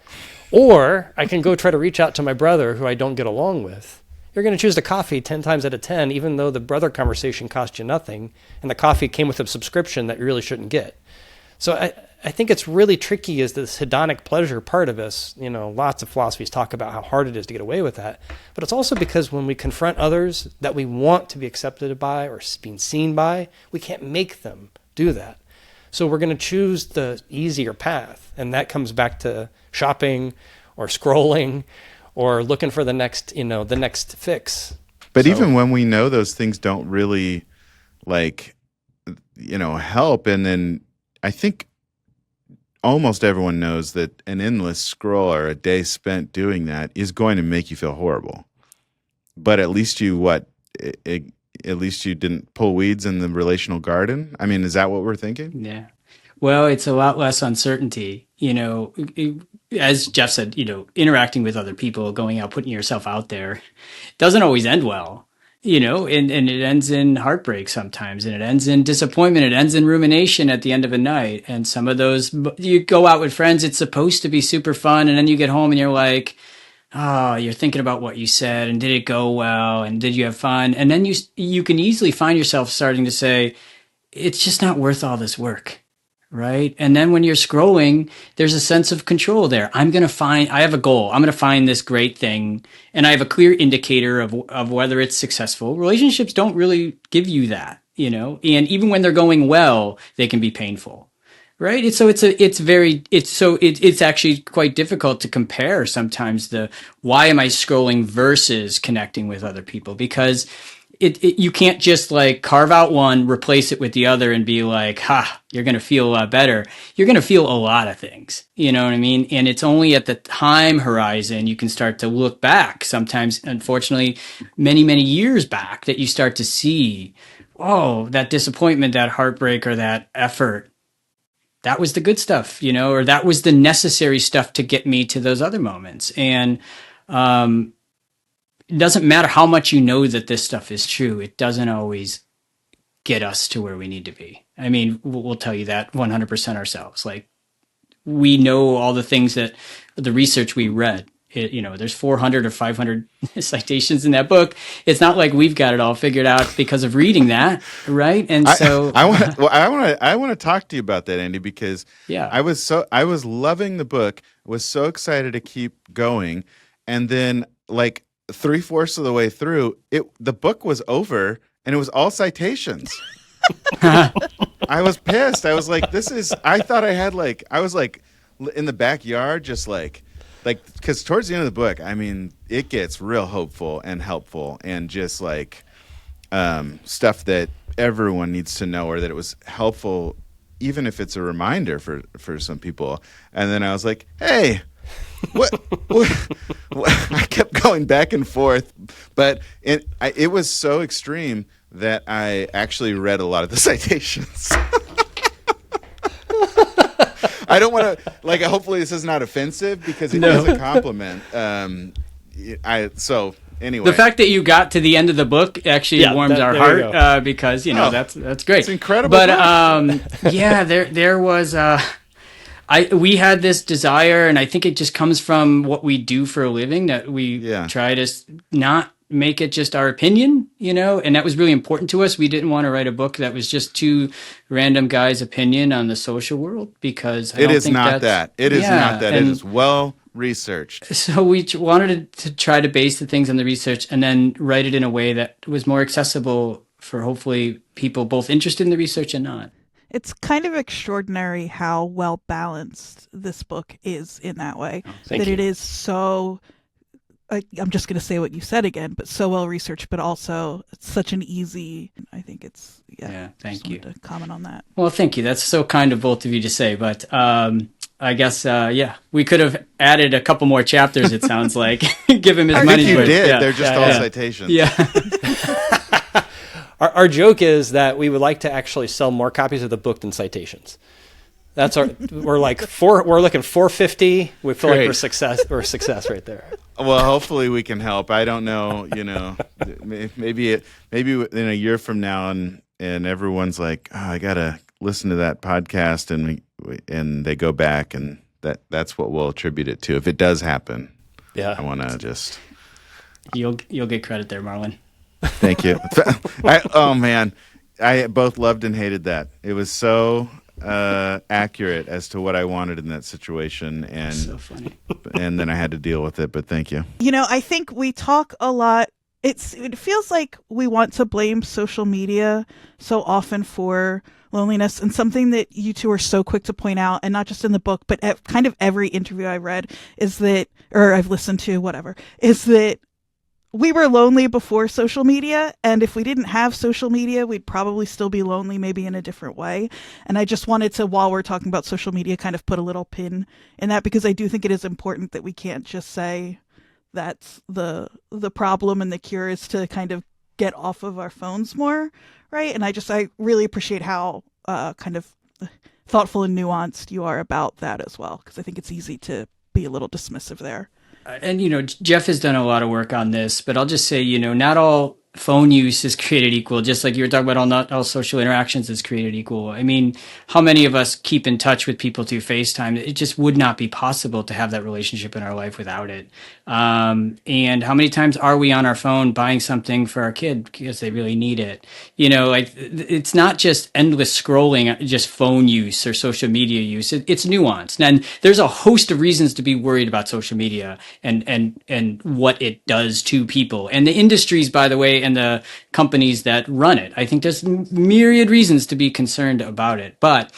or I can go try to reach out to my brother who I don't get along with. You're going to choose the coffee 10 times out of 10, even though the brother conversation cost you nothing and the coffee came with a subscription that you really shouldn't get. So I think it's really tricky is this hedonic pleasure part of us. Lots of philosophies talk about how hard it is to get away with that. But it's also because when we confront others that we want to be accepted by or being seen by, we can't make them do that. So we're going to choose the easier path. And that comes back to shopping or scrolling or looking for the next fix. But even when we know those things don't really help, and then I think almost everyone knows that an endless scroll or a day spent doing that is going to make you feel horrible. But at least at least you didn't pull weeds in the relational garden. I mean, is that what we're thinking? Yeah. Well, it's a lot less uncertainty. As Jeff said, interacting with other people, going out, putting yourself out there doesn't always end well. And it ends in heartbreak sometimes, and it ends in disappointment. It ends in rumination at the end of a night. And some of those, you go out with friends, it's supposed to be super fun. And then you get home and you're like, oh, you're thinking about what you said and did it go well? And did you have fun? And then you can easily find yourself starting to say, it's just not worth all this work. right? And then when you're scrolling, there's a sense of control there. I have a goal. I'm going to find this great thing. And I have a clear indicator of whether it's successful. Relationships don't really give you that, and even when they're going well, they can be painful. Right. It's actually quite difficult to compare sometimes why am I scrolling versus connecting with other people, because you can't just like carve out one, replace it with the other and be like, you're going to feel a lot better. You're going to feel a lot of things. You know what I mean? And it's only at the time horizon you can start to look back, sometimes, unfortunately, many, many years back, that you start to see, oh, that disappointment, that heartbreak, or that effort. That was the good stuff, or that was the necessary stuff to get me to those other moments. And it doesn't matter how much you know that this stuff is true. It doesn't always get us to where we need to be. I mean, we'll tell you that 100% ourselves. Like, we know all the things that the research we read. There's 400 or 500 citations in that book. It's not like we've got it all figured out because of reading that, right? And so I want to talk to you about that, Andy, because I was loving the book, was so excited to keep going, and then like 3/4 of the way through, the book was over and it was all citations. I was pissed. I was like, I thought I was like in the backyard, just like, because towards the end of the book, I mean, it gets real hopeful and helpful and just like stuff that everyone needs to know, or that it was helpful, even if it's a reminder for some people. And then I was like, hey, what? I kept going back and forth, but it was so extreme that I actually read a lot of the citations. I don't want to, hopefully this is not offensive, because it is a compliment. So anyway, the fact that you got to the end of the book actually warms our heart, because that's great. It's incredible. But there was we had this desire, and I think it just comes from what we do for a living, that we try to not make it just our opinion, and that was really important to us. We didn't want to write a book that was just two random guys' opinion on the social world, because it is not that. It is well researched. So we wanted to try to base the things on the research and then write it in a way that was more accessible for hopefully people both interested in the research and not. It's kind of extraordinary how well balanced this book is in that way. Thank you. It is so, I'm just going to say what you said again, but so well researched, but also it's such an easy, I think it's, thank you. To comment on that. Well, thank you. That's so kind of both of you to say, but I guess, we could have added a couple more chapters, it sounds like. Give him his money. You did. Yeah, they're just all citations. Yeah. Our joke is that we would like to actually sell more copies of the book than citations. That's we're looking 450. We feel like we're success right there. Well, hopefully we can help. I don't know, maybe in a year from now, and everyone's like, oh, I gotta listen to that podcast, and they go back, and that's what we'll attribute it to if it does happen. Yeah, I want to just. You'll get credit there, Marlon. Thank you. I both loved and hated that. It was so accurate as to what I wanted in that situation, and so funny. And then I had to deal with it. But thank you. I think we talk a lot. It feels like we want to blame social media so often for loneliness, and something that you two are so quick to point out, and not just in the book, but at kind of every interview I read or I've listened to, whatever, is that we were lonely before social media, and if we didn't have social media, we'd probably still be lonely, maybe in a different way. And I just wanted to, while we're talking about social media, kind of put a little pin in that, because I do think it is important that we can't just say that's the problem and the cure is to kind of get off of our phones more, right? And I really appreciate how kind of thoughtful and nuanced you are about that as well, because I think it's easy to be a little dismissive there. And, Jeff has done a lot of work on this, but I'll just say, not all phone use is created equal, just like you were talking about not all social interactions is created equal. I mean, how many of us keep in touch with people through FaceTime? It just would not be possible to have that relationship in our life without it. And how many times are we on our phone buying something for our kid because they really need it? Like it's not just endless scrolling, just phone use or social media use. It's nuanced. And there's a host of reasons to be worried about social media and what it does to people and the industries, by the way, and the companies that run it. I think there's myriad reasons to be concerned about it. But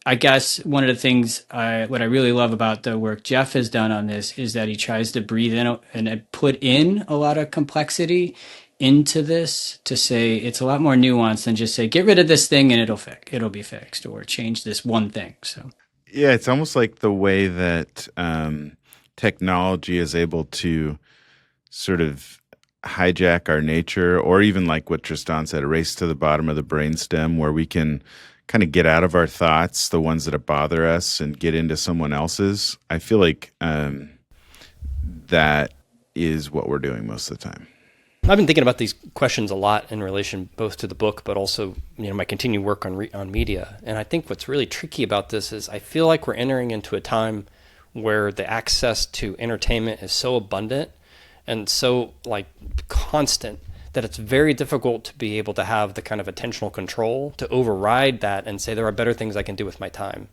I guess one of the things what I really love about the work Jeff has done on this is that he tries to breathe in and put in a lot of complexity into this to say it's a lot more nuanced than just say get rid of this thing and it'll be fixed, or change this one thing. So yeah, it's almost like the way that technology is able to sort of hijack our nature, or even like what Tristan said, a race to the bottom of the brainstem, where we can kind of get out of our thoughts, the ones that bother us, and get into someone else's. I feel like that is what we're doing most of the time. I've been thinking about these questions a lot in relation both to the book, but also my continued work on media. And I think what's really tricky about this is I feel like we're entering into a time where the access to entertainment is so abundant and so like constant that it's very difficult to be able to have the kind of attentional control to override that and say there are better things I can do with my time.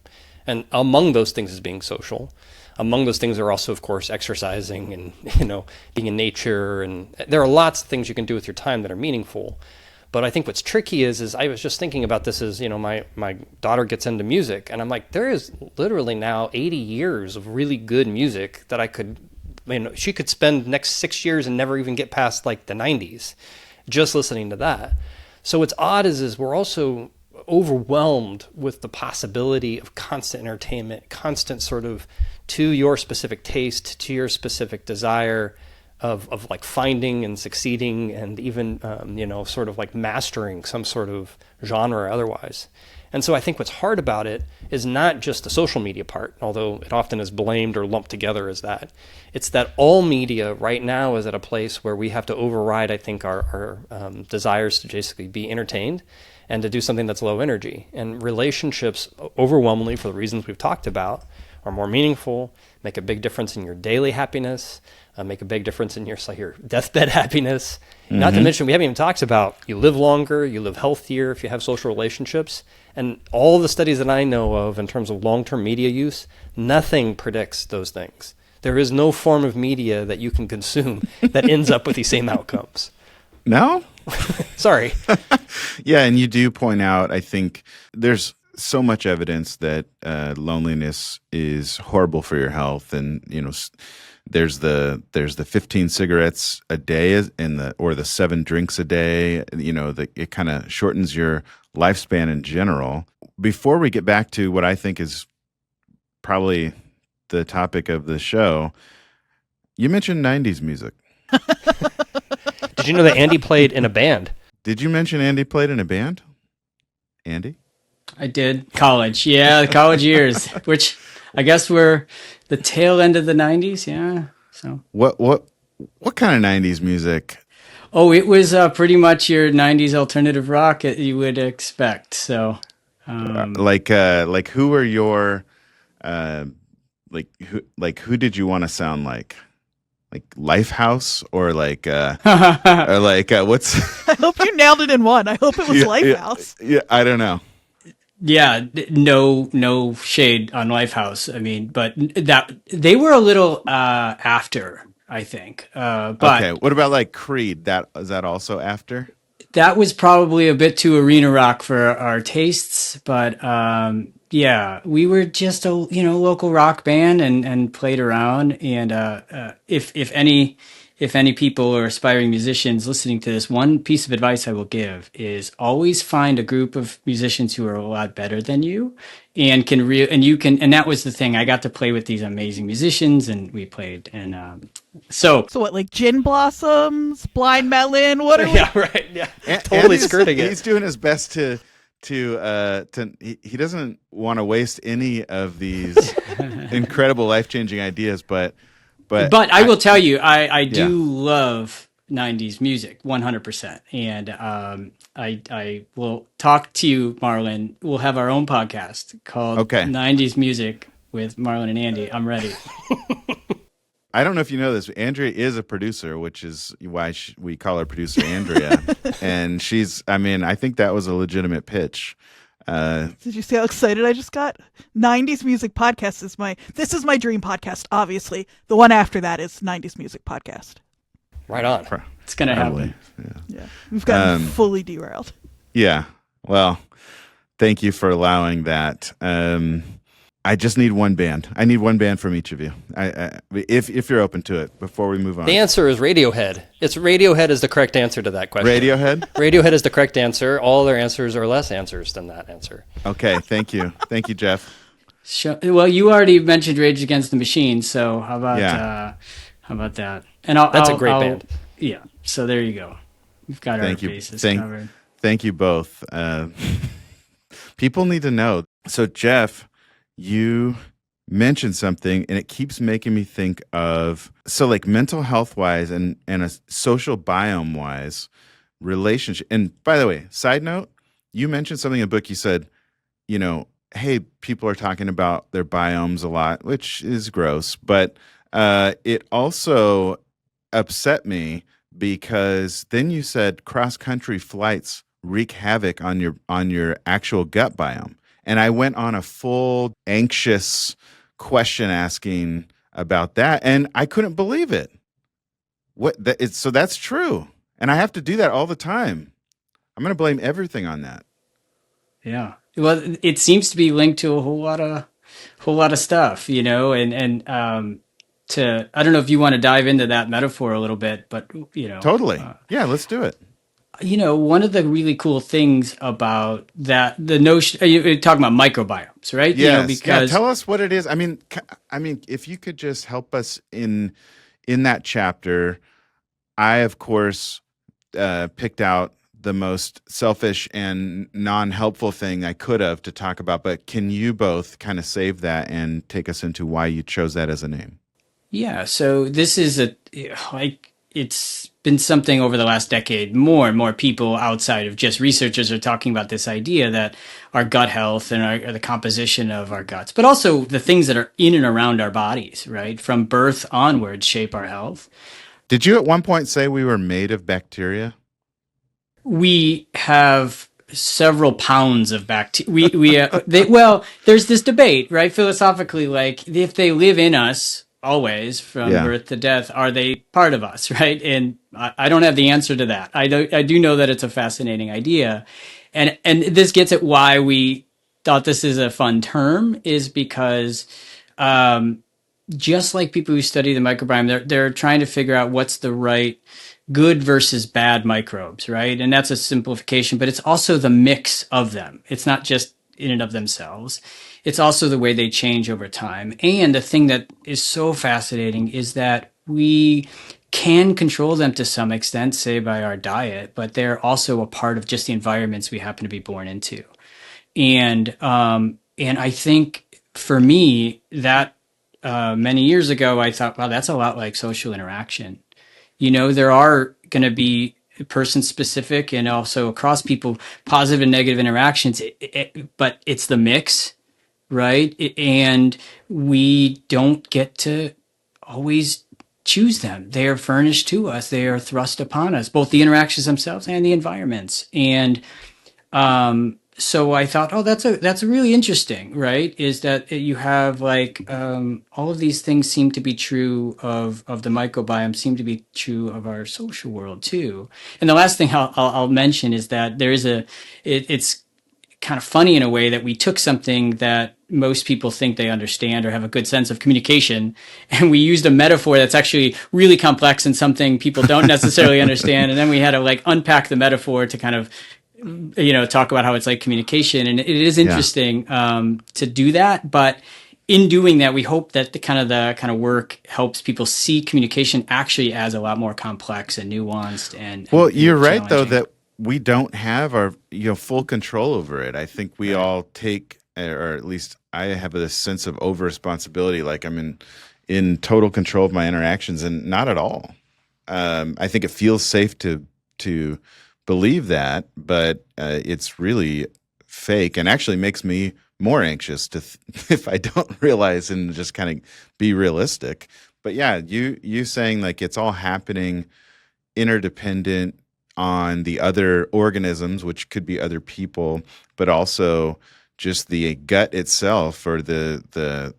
And among those things is being social. Among those things are also, of course, exercising and being in nature, and there are lots of things you can do with your time that are meaningful. But I think what's tricky is I was just thinking about this as my daughter gets into music, and I'm like, there is literally now 80 years of really good music that I could. She could spend next 6 years and never even get past like the 90s just listening to that. So what's odd is we're also overwhelmed with the possibility of constant entertainment, constant sort of to your specific taste, to your specific desire of like finding and succeeding and even, sort of like mastering some sort of genre or otherwise. And so I think what's hard about it is not just the social media part, although it often is blamed or lumped together as that. It's that all media right now is at a place where we have to override, I think, our desires to basically be entertained and to do something that's low energy. And relationships, overwhelmingly, for the reasons we've talked about, are more meaningful, make a big difference in your daily happiness, make a big difference in your deathbed happiness. Mm-hmm. Not to mention, we haven't even talked about you live longer, you live healthier if you have social relationships. And all the studies that I know of in terms of long-term media use, nothing predicts those things. There is no form of media that you can consume that ends up with these same outcomes. No? Sorry. Yeah, and you do point out, I think there's so much evidence that loneliness is horrible for your health, and there's the 15 cigarettes a day or the 7 drinks a day. It kind of shortens your lifespan in general. Before we get back to what I think is probably the topic of the show, you mentioned 90s music. Did you know that Andy played in a band? Did you mention Andy played in a band? Andy? I did. College. Yeah, the college years, which I guess were the tail end of the 90s. Yeah. So what kind of 90s music? Oh, it was pretty much your 90s alternative rock that you would expect. So like who were your who did you want to sound like? Like Lifehouse or what's? I hope you nailed it in one. I hope it was Lifehouse. Yeah, I don't know. Yeah, no shade on Lifehouse. I mean, but that they were a little after, I think. But okay, what about like Creed? Is that also after? That was probably a bit too arena rock for our tastes, but yeah, we were just a local rock band and played around. And if any people or aspiring musicians listening to this, one piece of advice I will give is always find a group of musicians who are a lot better than you and and that was the thing. I got to play with these amazing musicians and we played so what, like Gin Blossoms, Blind Melon? What are we? Yeah, right. Yeah, totally skirting it. He's doing his best to he doesn't want to waste any of these incredible life-changing ideas, but I will tell you, I do love '90s music, 100%. And I will talk to you, Marlon. We'll have our own podcast called Okay. '90s Music with Marlon and Andy. I'm ready. I don't know if you know this, but Andrea is a producer, which is why we call her producer Andrea. And I think that was a legitimate pitch. Did you see how excited I just got? 90s Music Podcast this is my dream podcast, obviously. The one after that is 90s Music Podcast. Right on. It's going to happen. Yeah. We've gotten fully derailed. Yeah. Well, thank you for allowing that. I just need one band. I need one band from each of you. If you're open to it, before we move on. The answer is Radiohead. Radiohead is the correct answer to that question. Radiohead? Radiohead is the correct answer. All their answers are less answers than that answer. Okay, thank you. Thank you, Jeff. Sure. Well, you already mentioned Rage Against the Machine, so how about that? And That's a great band. Yeah. So there you go. We've got our bases covered. Thank you both. People need to know. So, Jeff, you mentioned something, and it keeps making me think of, so like mental health wise and a social biome wise relationship. And by the way, side note, you mentioned something in the book. You said, hey, people are talking about their biomes a lot, which is gross, but it also upset me because then you said cross-country flights wreak havoc on your actual gut biome. And I went on a full anxious question asking about that, and I couldn't believe it. So that's true, and I have to do that all the time. I'm going to blame everything on that. Yeah. Well, it seems to be linked to a whole lot of stuff, and I don't know if you want to dive into that metaphor a little bit, but Totally. Yeah, let's do it. One of the really cool things about that, the notion, you're talking about microbiomes, right? Yes. Because tell us what it is. I mean, if you could just help us in that chapter. I, of course, picked out the most selfish and non-helpful thing I could have to talk about, but can you both kind of save that and take us into why you chose that as a name? Yeah. So this is it's been something over the last decade. More and more people outside of just researchers are talking about this idea that our gut health and the composition of our guts, but also the things that are in and around our bodies, right, from birth onwards, shape our health. Did you at one point say we were made of bacteria? We have several pounds of bacteria. There's this debate, right, philosophically, like if they live in us always from birth to death, are they part of us, right? And I don't have the answer to that. I do know that it's a fascinating idea, and this gets at why we thought this is a fun term, is because just like people who study the microbiome, they're trying to figure out what's the right good versus bad microbes, right? And that's a simplification, but it's also the mix of them. It's not just in and of themselves. It's also the way they change over time. And the thing that is so fascinating is that we can control them to some extent, say by our diet, but they're also a part of just the environments we happen to be born into. And I think for me, that many years ago, I thought, wow, that's a lot like social interaction. There are going to be person specific and also across people, positive and negative interactions, but it's the mix, right? And we don't get to always choose them. They are furnished to us. They are thrust upon us, both the interactions themselves and the environments. And so I thought, oh, that's really interesting, right? Is that you have all of these things seem to be true of the microbiome, seem to be true of our social world too. And the last thing I'll mention is that there is it's kind of funny in a way that we took something that most people think they understand or have a good sense of communication, and we used a metaphor that's actually really complex and something people don't necessarily understand. And then we had to unpack the metaphor to kind of talk about how it's like communication. And it is interesting to do that. But in doing that, we hope that the kind of work helps people see communication actually as a lot more complex and nuanced. And you're right, though, that we don't have our full control over it. I think we all take, or at least I have this sense of over responsibility, like I'm in total control of my interactions, and not at all. I think it feels safe to believe that, but it's really fake, and actually makes me more anxious if I don't realize and just kind of be realistic. But yeah, you saying like it's all happening interdependent on the other organisms, which could be other people, but also just the gut itself, or the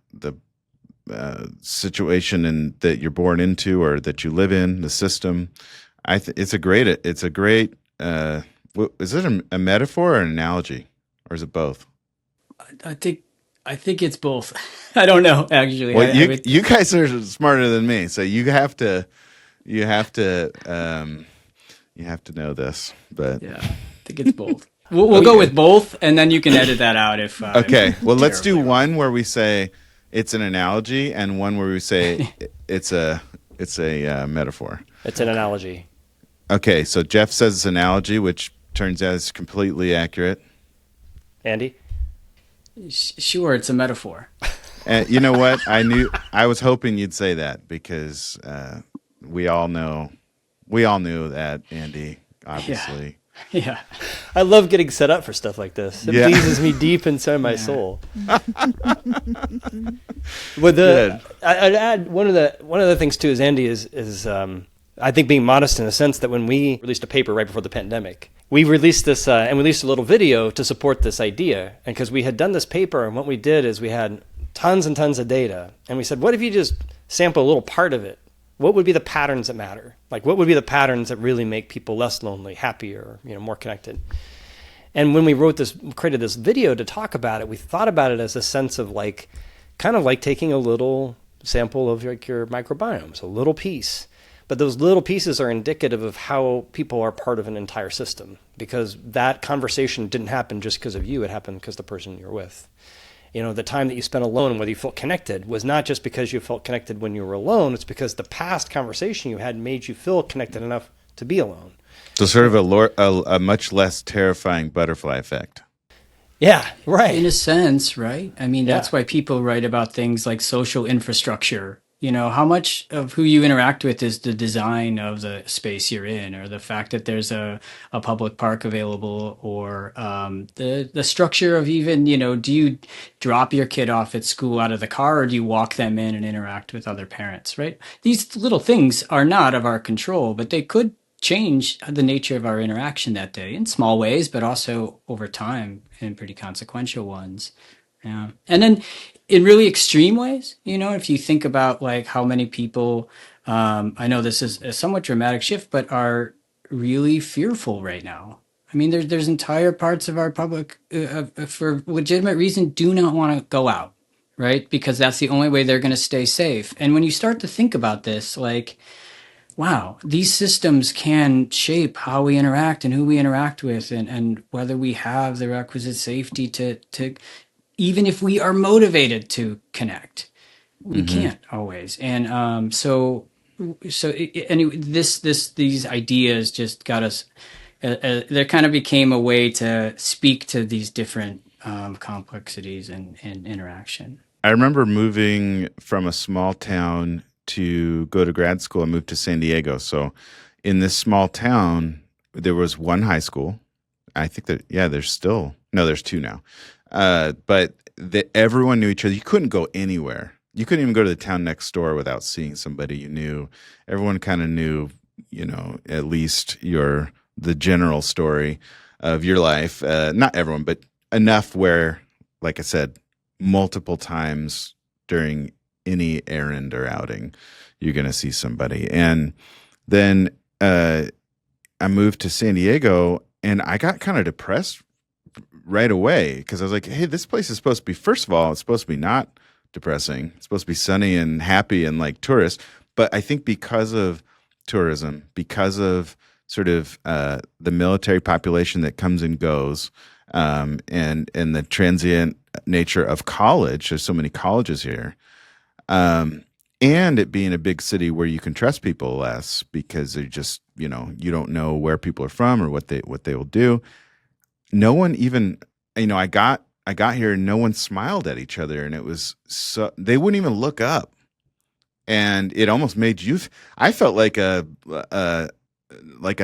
situation that you're born into or that you live in, the system. It's a great. Is it a metaphor or an analogy, or is it both? I think it's both. I don't know actually. Well, you guys are smarter than me, so you have to know this. But yeah, I think it's both. We'll go with both, and then you can edit that out if. Okay. Well, let's do one where we say it's an analogy, and one where we say it's a metaphor. It's an analogy. Okay. So Jeff says it's an analogy, which turns out is completely accurate. Andy? Sure, it's a metaphor. And you know what? I was hoping you'd say that, because we all knew that, Andy, obviously. Yeah. I love getting set up for stuff like this. It pleases me deep inside my soul. I'd add one of the things too is Andy is I think being modest in the sense that when we released a paper right before the pandemic, we released this and released a little video to support this idea. And because we had done this paper, and what we did is we had tons and tons of data, and we said, what if you just sample a little part of it? What would be the patterns that matter? Like, what would be the patterns that really make people less lonely, happier, more connected? And when we created this video to talk about it, we thought about it as a sense of kind of like taking a little sample of your microbiome, so a little piece. But those little pieces are indicative of how people are part of an entire system, because that conversation didn't happen just because of you. It happened because the person you're with. The time that you spent alone, whether you felt connected, was not just because you felt connected when you were alone. It's because the past conversation you had made you feel connected enough to be alone. So sort of a much less terrifying butterfly effect. Yeah, right. In a sense, right? I mean, that's why people write about things like social infrastructure. How much of who you interact with is the design of the space you're in, or the fact that there's a public park available, or the structure of even, do you drop your kid off at school out of the car, or do you walk them in and interact with other parents, right? These little things are not of our control, but they could change the nature of our interaction that day in small ways, but also over time in pretty consequential ones. Yeah. And then in really extreme ways, if you think about how many people, I know this is a somewhat dramatic shift, but are really fearful right now. I mean, there's entire parts of our public, for legitimate reason, do not want to go out, right? Because that's the only way they're going to stay safe. And when you start to think about this, wow, these systems can shape how we interact and who we interact with, and whether we have the requisite safety to even if we are motivated to connect, we can't always. And these ideas just got us. There kind of became a way to speak to these different complexities and interaction. I remember moving from a small town to go to grad school. I moved to San Diego. So in this small town, there was one high school. I think that, there's two now. But everyone knew each other. You couldn't go anywhere. You couldn't even go to the town next door without seeing somebody you knew. Everyone kind of knew, at least the general story of your life. Not everyone, but enough where, like I said, multiple times during any errand or outing, you're going to see somebody. And then I moved to San Diego, and I got kind of depressed right away, because I was like, hey, this place is supposed to be, first of all, it's supposed to be not depressing. It's supposed to be sunny and happy and like tourists. But I think because of tourism, because of sort of the military population that comes and goes, and the transient nature of college, there's so many colleges here, and it being a big city where you can trust people less because they're just, you don't know where people are from or what they will do. No one even, I got here and no one smiled at each other, and it was so, they wouldn't even look up. and it almost made you. I felt like a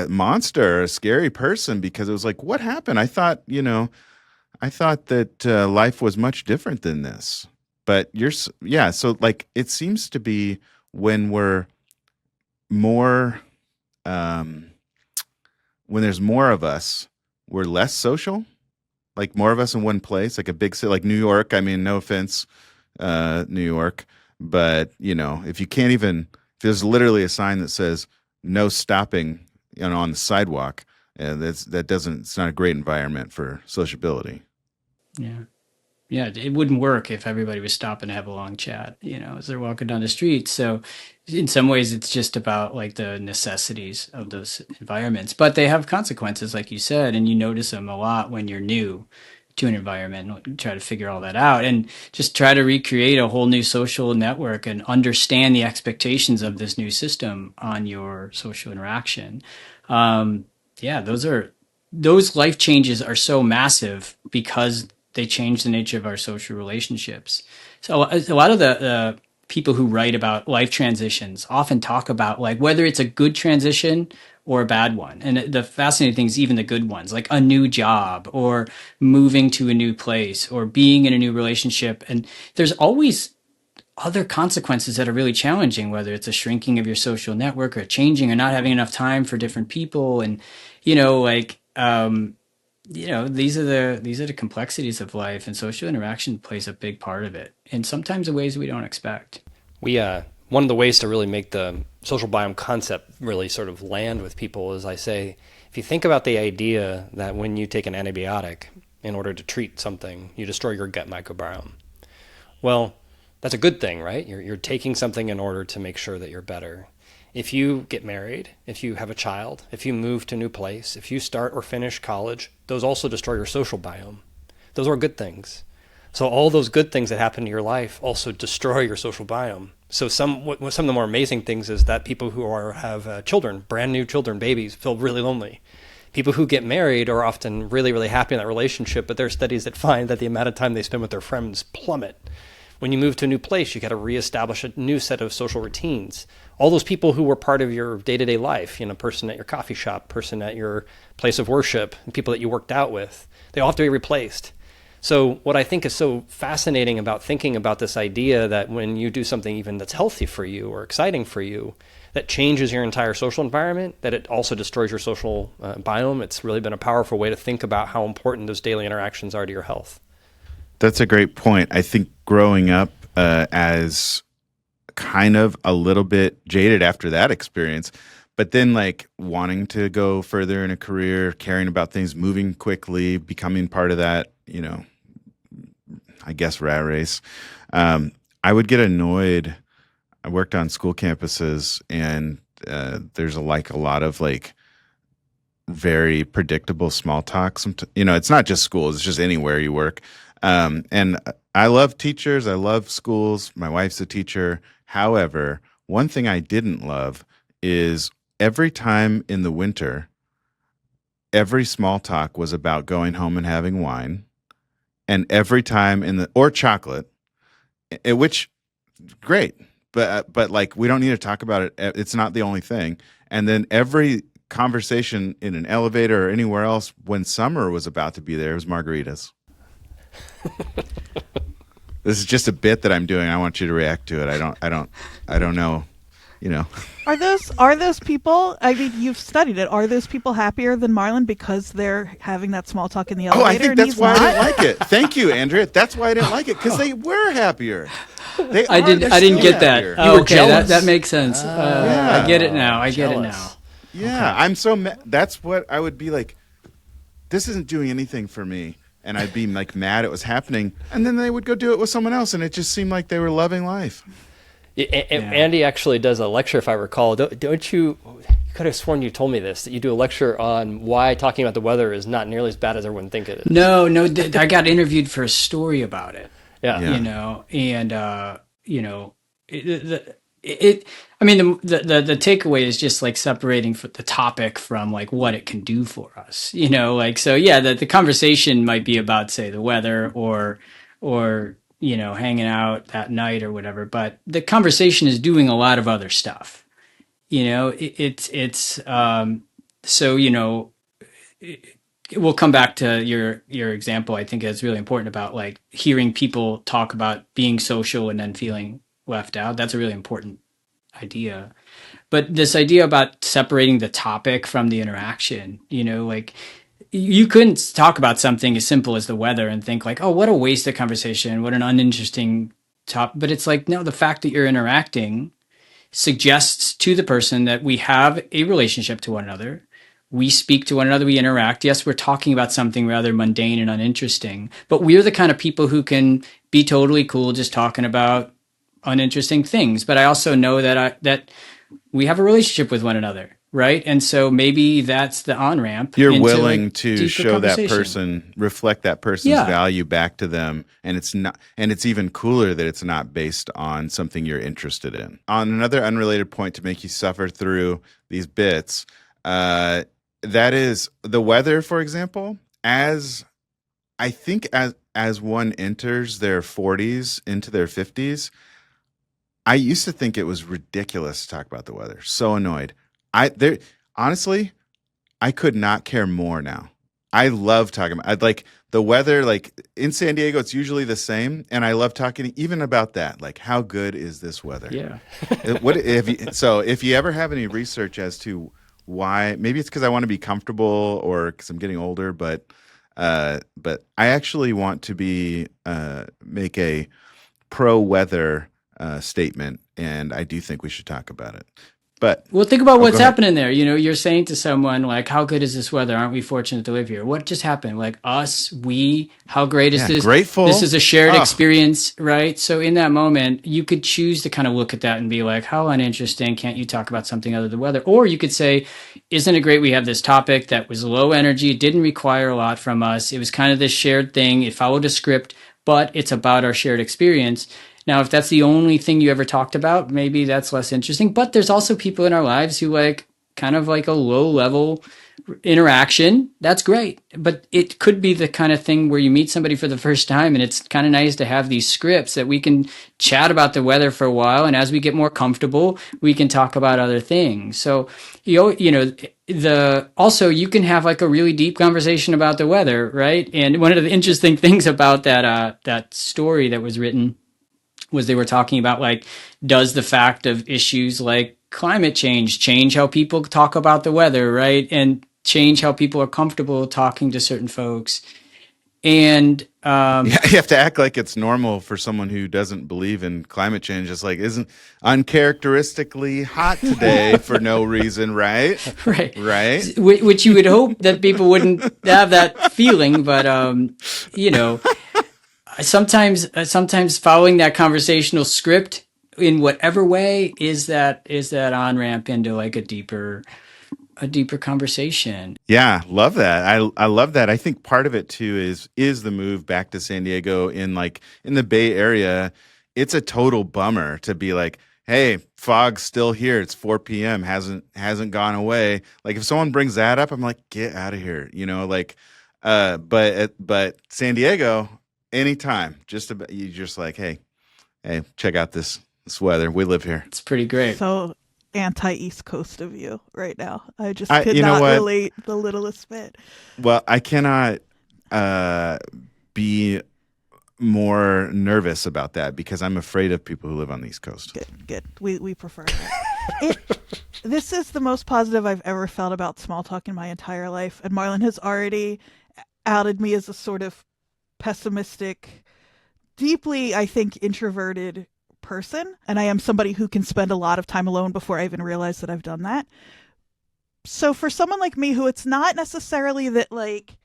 monster, a scary person, because it was like, what happened? I thought that life was much different than this. But yeah. So like, it seems to be when we're more, when there's more of us, we're less social. Like more of us in one place, like a big city, like New York. I mean, no offense, New York, but if you can't even, if there's literally a sign that says no stopping, on the sidewalk, it's not a great environment for sociability. Yeah. Yeah, it wouldn't work if everybody was stopping to have a long chat, as they're walking down the street. So in some ways, it's just about like the necessities of those environments, but they have consequences, like you said, and you notice them a lot when you're new to an environment and try to figure all that out and just try to recreate a whole new social network and understand the expectations of this new system on your social interaction. Yeah, those life changes are so massive because they change the nature of our social relationships. So a lot of the people who write about life transitions often talk about like whether it's a good transition or a bad one. And the fascinating thing is even the good ones, like a new job or moving to a new place or being in a new relationship. And there's always other consequences that are really challenging, whether it's a shrinking of your social network or changing or not having enough time for different people. And, these are the complexities of life, and social interaction plays a big part of it, and sometimes in ways we don't expect. One of the ways to really make the social biome concept really sort of land with people is, I say, if you think about the idea that when you take an antibiotic in order to treat something, you destroy your gut microbiome. Well, that's a good thing, right? You're taking something in order to make sure that you're better. If you get married, if you have a child, if you move to a new place, if you start or finish college, those also destroy your social biome. Those are good things. So all those good things that happen in your life also destroy your social biome. So some of the more amazing things is that people who have children, brand new children, babies, feel really lonely. People who get married are often really, really happy in that relationship, but there are studies that find that the amount of time they spend with their friends plummet. When you move to a new place, you got to reestablish a new set of social routines. All those people who were part of your day-to-day life, person at your coffee shop, person at your place of worship, people that you worked out with, they all have to be replaced. So what I think is so fascinating about thinking about this idea that when you do something even that's healthy for you or exciting for you, that changes your entire social environment, that it also destroys your social biome, it's really been a powerful way to think about how important those daily interactions are to your health. That's a great point. I think growing up as kind of a little bit jaded after that experience, but then like wanting to go further in a career, caring about things, moving quickly, becoming part of that, I guess rat race. I would get annoyed. I worked on school campuses, and there's a lot of like very predictable small talk. It's not just schools; it's just anywhere you work. And I love teachers. I love schools. My wife's a teacher. However, one thing I didn't love is every time in the winter, every small talk was about going home and having wine. And every time or chocolate, which great, but like we don't need to talk about it. It's not the only thing. And then every conversation in an elevator or anywhere else when summer was about to be there was margaritas. This is just a bit that I'm doing. I want you to react to it. I don't know. Are those people? I mean, you've studied it. Are those people happier than Marlon because they're having that small talk in the elevator? Oh, I think that's why I didn't like it. Thank you, Andrea. That's why I didn't like it, because they were happier. I didn't get that. Oh, okay, that makes sense. Yeah. I get it now. I get it now. Yeah, okay. I'm so that's what I would be like. This isn't doing anything for me, and I'd be like mad it was happening, and then they would go do it with someone else, and it just seemed like they were loving life. Andy actually does a lecture, if I recall. Don't you? You could have sworn you told me this, that you do a lecture on why talking about the weather is not nearly as bad as everyone think it is. No, I got interviewed for a story about it. Yeah. I mean, the takeaway is just like separating the topic from like what it can do for us, the conversation might be about, say, the weather or hanging out that night or whatever, but the conversation is doing a lot of other stuff. So, we'll come back to your example. I think it's really important about like hearing people talk about being social and then feeling left out. That's a really important idea. But this idea about separating the topic from the interaction, like you couldn't talk about something as simple as the weather and think like, oh, what a waste of conversation, what an uninteresting topic. But it's like, no, the fact that you're interacting suggests to the person that we have a relationship to one another. We speak to one another, we interact. Yes, we're talking about something rather mundane and uninteresting, but we're the kind of people who can be totally cool just talking about uninteresting things. But I also know that we have a relationship with one another, right? And so maybe that's the on-ramp. You're willing to show that person, reflect that person's value back to them, and it's even cooler that it's not based on something you're interested in. On another unrelated point to make you suffer through these bits, that is the weather, for example. As one enters their 40s into their 50s, I used to think it was ridiculous to talk about the weather. So annoyed. Honestly, I could not care more now. I love talking about like the weather. Like in San Diego, it's usually the same, and I love talking even about that. Like, how good is this weather? Yeah. If you ever have any research as to why, maybe it's because I want to be comfortable or because I'm getting older, but I actually want to make a pro weather statement, and I do think we should talk about it. But well, think about what's happening there. You're saying to someone like, how good is this weather? Aren't we fortunate to live here? What just happened? Like how great is this? Grateful. This is a shared experience, right? So in that moment, you could choose to kind of look at that and be like, how uninteresting. Can't you talk about something other than weather? Or you could say, isn't it great we have this topic that was low energy, it didn't require a lot from us. It was kind of this shared thing. It followed a script, but it's about our shared experience. Now, if that's the only thing you ever talked about, maybe that's less interesting. But there's also people in our lives who like kind of like a low level interaction. That's great. But it could be the kind of thing where you meet somebody for the first time and it's kind of nice to have these scripts that we can chat about the weather for a while. And as we get more comfortable, we can talk about other things. So, also you can have like a really deep conversation about the weather, right? And one of the interesting things about that story that was written was they were talking about like, does the fact of issues like climate change how people talk about the weather, right? And change how people are comfortable talking to certain folks. And you have to act like it's normal for someone who doesn't believe in climate change. It's like, isn't uncharacteristically hot today for no reason, right? Right. Which you would hope that people wouldn't have that feeling, but sometimes following that conversational script in whatever way is that on-ramp into like a deeper conversation. Yeah, love that. I love that. I think part of it too is the move back to San Diego in the Bay Area. It's a total bummer to be like, hey, fog's still here. It's 4 p.m. hasn't gone away. Like if someone brings that up, I'm like, get out of here. But San Diego, anytime, you just like, hey, check out this weather. We live here. It's pretty great. So anti-East Coast of you right now. I just could not relate the littlest bit. Well, I cannot be more nervous about that because I'm afraid of people who live on the East Coast. Good. We prefer that. This is the most positive I've ever felt about small talk in my entire life. And Marlon has already outed me as a sort of pessimistic, deeply, I think, introverted person. And I am somebody who can spend a lot of time alone before I even realize that I've done that. So for someone like me who it's not necessarily that like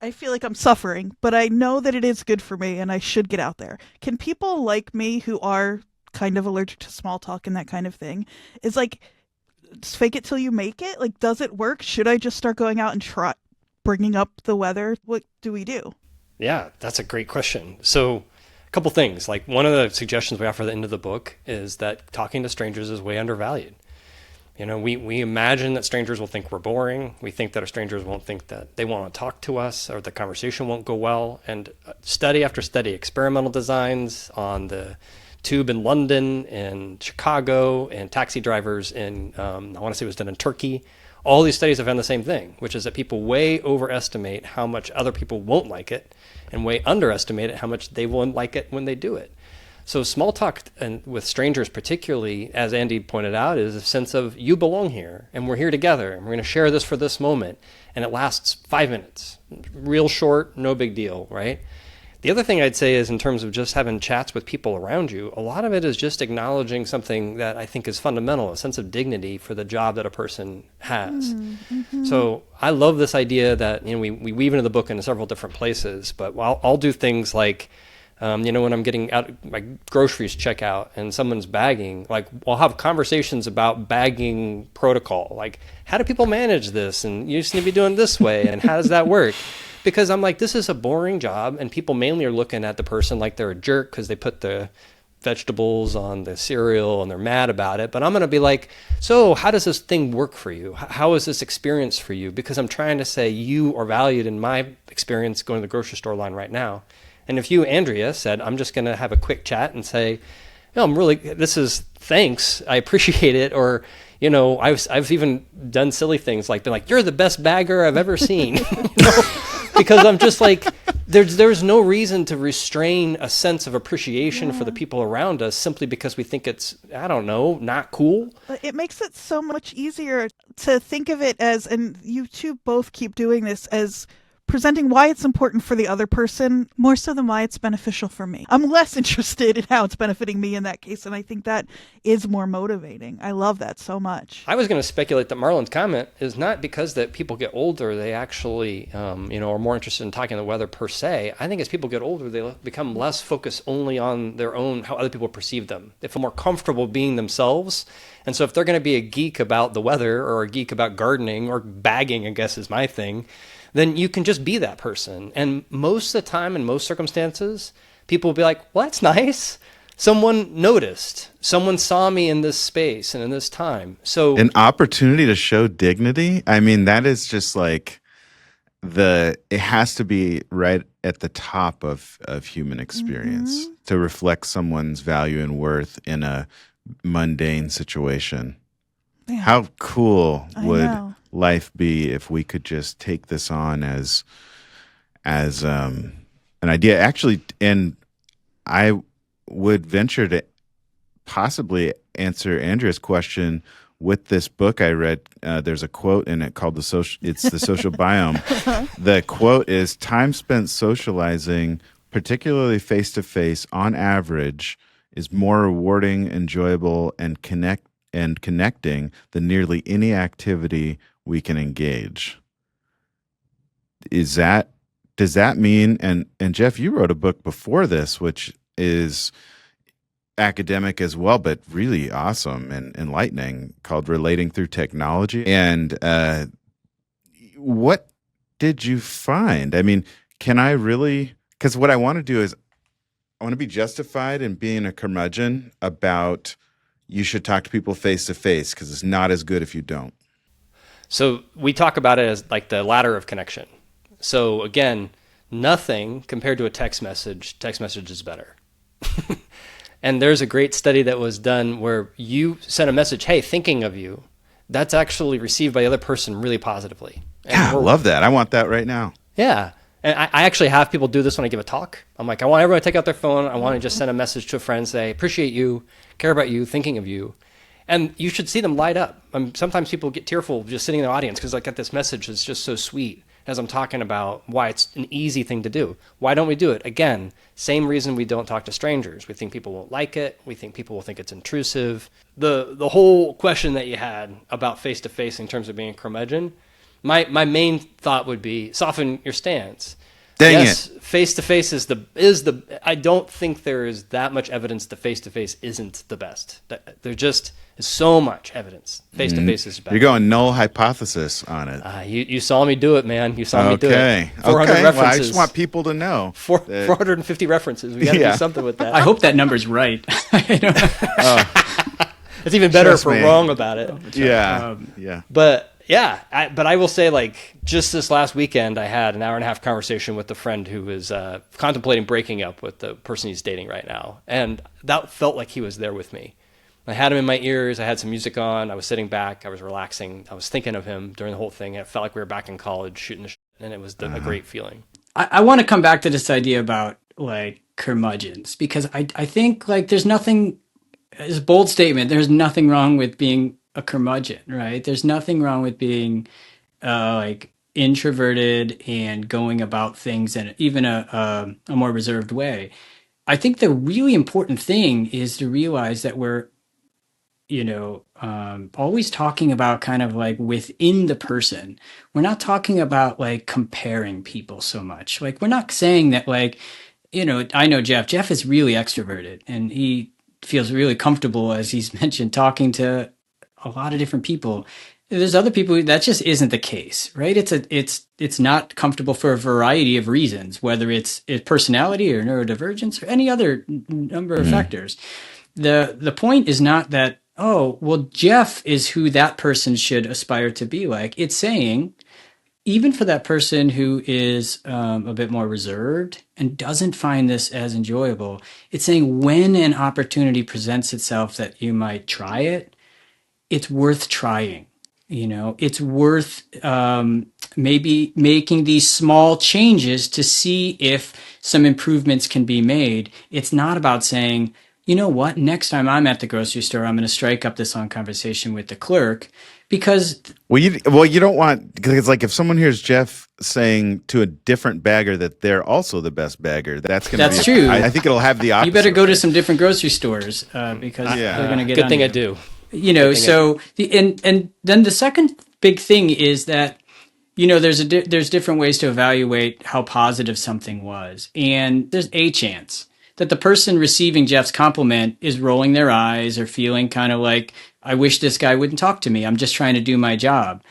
I feel like I'm suffering, but I know that it is good for me and I should get out there. Can people like me who are kind of allergic to small talk and that kind of thing is like, just fake it till you make it? Like, does it work? Should I just start going out and try bringing up the weather? What do we do? Yeah, that's a great question. So a couple things. Like one of the suggestions we offer at the end of the book is that talking to strangers is way undervalued. We imagine that strangers will think we're boring. We think that our strangers won't think that they want to talk to us or the conversation won't go well. And study after study, experimental designs on the tube in London and Chicago and taxi drivers in, I want to say it was done in Turkey. All these studies have found the same thing, which is that people way overestimate how much other people won't like it and way underestimate it how much they won't like it when they do it. So small talk, and with strangers particularly, as Andy pointed out, is a sense of you belong here and we're here together and we're going to share this for this moment. And it lasts 5 minutes. Real short, no big deal, right? The other thing I'd say is in terms of just having chats with people around you, a lot of it is just acknowledging something that I think is fundamental, a sense of dignity for the job that a person has. Mm-hmm. So I love this idea that we weave into the book in several different places, but I'll do things like, when I'm getting out my groceries checkout and someone's bagging, like I'll have conversations about bagging protocol. Like, how do people manage this? And you just need to be doing this way. And how does that work? Because I'm like, this is a boring job. And people mainly are looking at the person like they're a jerk because they put the vegetables on the cereal and they're mad about it. But I'm going to be like, so how does this thing work for you? How is this experience for you? Because I'm trying to say you are valued in my experience going to the grocery store line right now. And if you, Andrea, said, I'm just going to have a quick chat and say, thanks, I appreciate it. Or, I've even done silly things like, been like, you're the best bagger I've ever seen. Because I'm just like, there's no reason to restrain a sense of appreciation for the people around us simply because we think it's, not cool. But it makes it so much easier to think of it as, and you two both keep doing this, as presenting why it's important for the other person more so than why it's beneficial for me. I'm less interested in how it's benefiting me in that case, and I think that is more motivating. I love that so much. I was going to speculate that Marlon's comment is not because that people get older, they actually, are more interested in talking the weather per se. I think as people get older, they become less focused only on their own, how other people perceive them. They feel more comfortable being themselves. And so if they're going to be a geek about the weather or a geek about gardening or bagging, I guess is my thing, then you can just be that person. And most of the time, in most circumstances, people will be like, well, that's nice. Someone noticed. Someone saw me in this space and in this time. So an opportunity to show dignity. I mean, that is just like it has to be right at the top of human experience to reflect someone's value and worth in a mundane situation. Yeah. How cool would life be if we could just take this on as an idea? Actually, and I would venture to possibly answer Andrea's question with this book I read. There's a quote in it called it's the Social Biome. The quote is, "Time spent socializing, particularly face-to-face, on average, is more rewarding, enjoyable, and connecting than nearly any activity we can engage." Does that mean, and Jeff, you wrote a book before this, which is academic as well, but really awesome and enlightening, called Relating Through Technology. And what did you find? I mean, because what I want to do is I want to be justified in being a curmudgeon about you should talk to people face to face because it's not as good if you don't. So we talk about it as like the ladder of connection. So again, nothing compared to a text message is better. And there's a great study that was done where you sent a message, hey, thinking of you. That's actually received by the other person really positively. Yeah, I love that. I want that right now. Yeah. And I actually have people do this when I give a talk. I'm like, I want everyone to take out their phone. I want to just send a message to a friend, say, appreciate you, care about you, thinking of you. And you should see them light up. Sometimes people get tearful just sitting in the audience because I get this message that's just so sweet as I'm talking about why it's an easy thing to do. Why don't we do it? Again, same reason we don't talk to strangers. We think people won't like it. We think people will think it's intrusive. The whole question that you had about face-to-face in terms of being a curmudgeon, my main thought would be soften your stance. Dang yes, face-to-face is the. I don't think there is that much evidence that face-to-face isn't the best. There just is so much evidence. Face-to-face is better. You're going null hypothesis on it. You saw me do it, man. You saw me do it. 400 references. Well, I just want people to know. 450 references. We got to do something with that. I hope that number's right. It's even better Trust if we're me. wrong about it. Yeah. Yeah. But yeah, but I will say, like, just this last weekend, I had an hour and a half conversation with a friend who was contemplating breaking up with the person he's dating right now. And that felt like he was there with me. I had him in my ears. I had some music on. I was sitting back. I was relaxing. I was thinking of him during the whole thing. It felt like we were back in college shooting the shit, and it was a great feeling. I want to come back to this idea about like curmudgeons, because I think like there's nothing, it's a bold statement. There's nothing wrong with being a curmudgeon, right? There's nothing wrong with being like introverted and going about things in even a more reserved way. I think the really important thing is to realize that we're, always talking about kind of like within the person. We're not talking about like comparing people so much. Like, we're not saying that like, I know Jeff. Jeff is really extroverted and he feels really comfortable, as he's mentioned, talking to a lot of different people. There's other people that just isn't the case, right? It's not comfortable for a variety of reasons, whether it's personality or neurodivergence or any other number of factors. The point is not that, oh, well, Jeff is who that person should aspire to be like. It's saying, even for that person who is a bit more reserved and doesn't find this as enjoyable, it's saying when an opportunity presents itself that you might try it, it's worth trying. It's worth maybe making these small changes to see if some improvements can be made. It's not about saying, you know what, next time I'm at the grocery store, I'm going to strike up this long conversation with the clerk, because you don't want, because it's like if someone hears Jeff saying to a different bagger that they're also the best bagger, that's true. I think it'll have the opposite. You better go to some different grocery stores because they're going to get good on thing you. I do. And then the second big thing is that, there's different ways to evaluate how positive something was. And there's a chance that the person receiving Jeff's compliment is rolling their eyes or feeling kind of like, I wish this guy wouldn't talk to me. I'm just trying to do my job.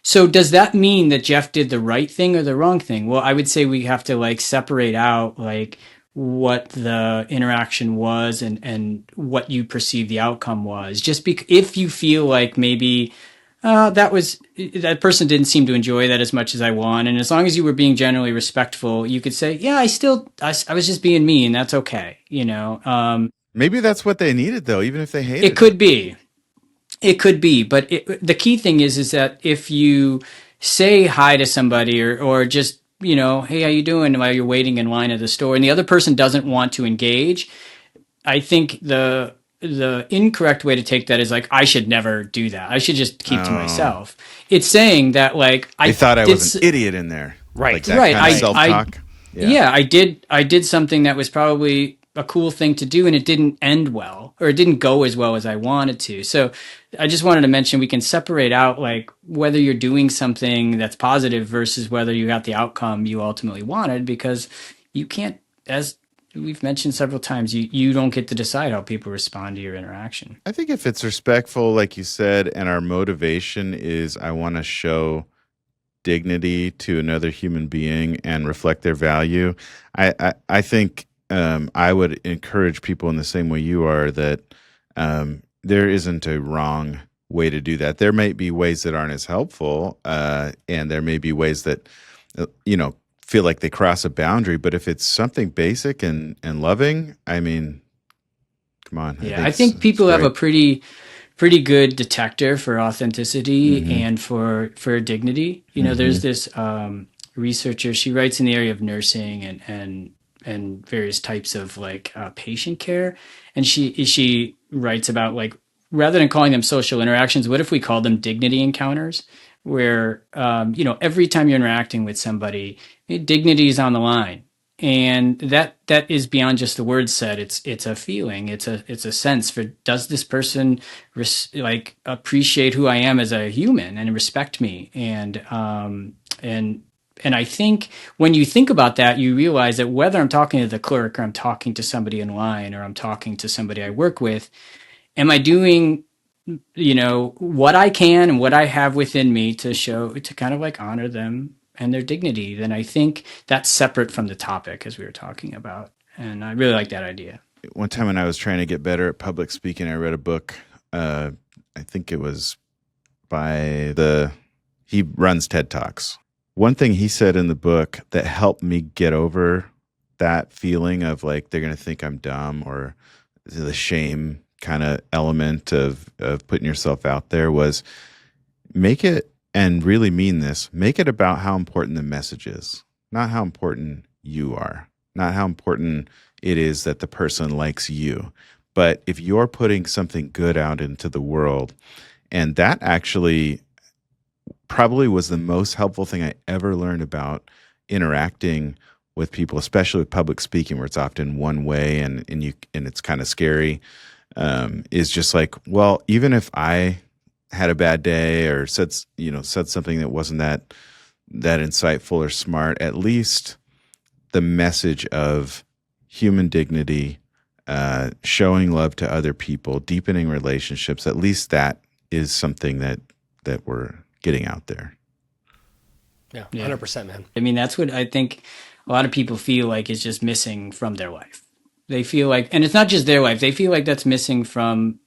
So does that mean that Jeff did the right thing or the wrong thing? Well, I would say we have to like separate out like what the interaction was and what you perceive the outcome was. Just if you feel like maybe that person didn't seem to enjoy that as much as I want, and as long as you were being generally respectful, you could say, yeah, I was just being mean. That's okay. Maybe that's what they needed, though, even if they hated it. It could be, but the key thing is that if you say hi to somebody or just, hey, how you doing while you're waiting in line at the store, and the other person doesn't want to engage, I think the incorrect way to take that is like, I should never do that. I should just keep to myself. It's saying that like I thought I was an idiot in there, right? Like that kind of self-talk. I did something that was probably a cool thing to do, and it didn't end well, or it didn't go as well as I wanted to. So I just wanted to mention we can separate out like whether you're doing something that's positive versus whether you got the outcome you ultimately wanted, because you can't, as we've mentioned several times, you don't get to decide how people respond to your interaction. I think if it's respectful, like you said, and our motivation is I want to show dignity to another human being and reflect their value, I think I would encourage people in the same way you are that there isn't a wrong way to do that. There may be ways that aren't as helpful, and there may be ways that feel like they cross a boundary. But if it's something basic and loving, I mean, come on. Yeah, I think people have a pretty good detector for authenticity and for dignity. There's this researcher. She writes in the area of nursing and various types of like patient care, and she writes about like, rather than calling them social interactions, what if we call them dignity encounters, where every time you're interacting with somebody, dignity is on the line, and that is beyond just the words said. It's a feeling. It's a sense for, does this person appreciate who I am as a human and respect me, and I think when you think about that, you realize that whether I'm talking to the clerk or I'm talking to somebody in line or I'm talking to somebody I work with, am I doing, what I can and what I have within me to kind of like honor them and their dignity? Then I think that's separate from the topic as we were talking about. And I really like that idea. One time when I was trying to get better at public speaking, I read a book I think it was he runs TED Talks. One thing he said in the book that helped me get over that feeling of like they're going to think I'm dumb, or the shame kind of element of putting yourself out there, was make it, and really mean this, make it about how important the message is, not how important you are, not how important it is that the person likes you. But if you're putting something good out into the world, and that actually probably was the most helpful thing I ever learned about interacting with people, especially with public speaking, where it's often one way and it's kind of scary, is just like, well, even if I had a bad day or said something that wasn't that insightful or smart, at least the message of human dignity, showing love to other people, deepening relationships, at least that is something that we're getting out there. Yeah, 100%, man. I mean, that's what I think a lot of people feel like is just missing from their life. They feel like, and it's not just their life, they feel like that's missing from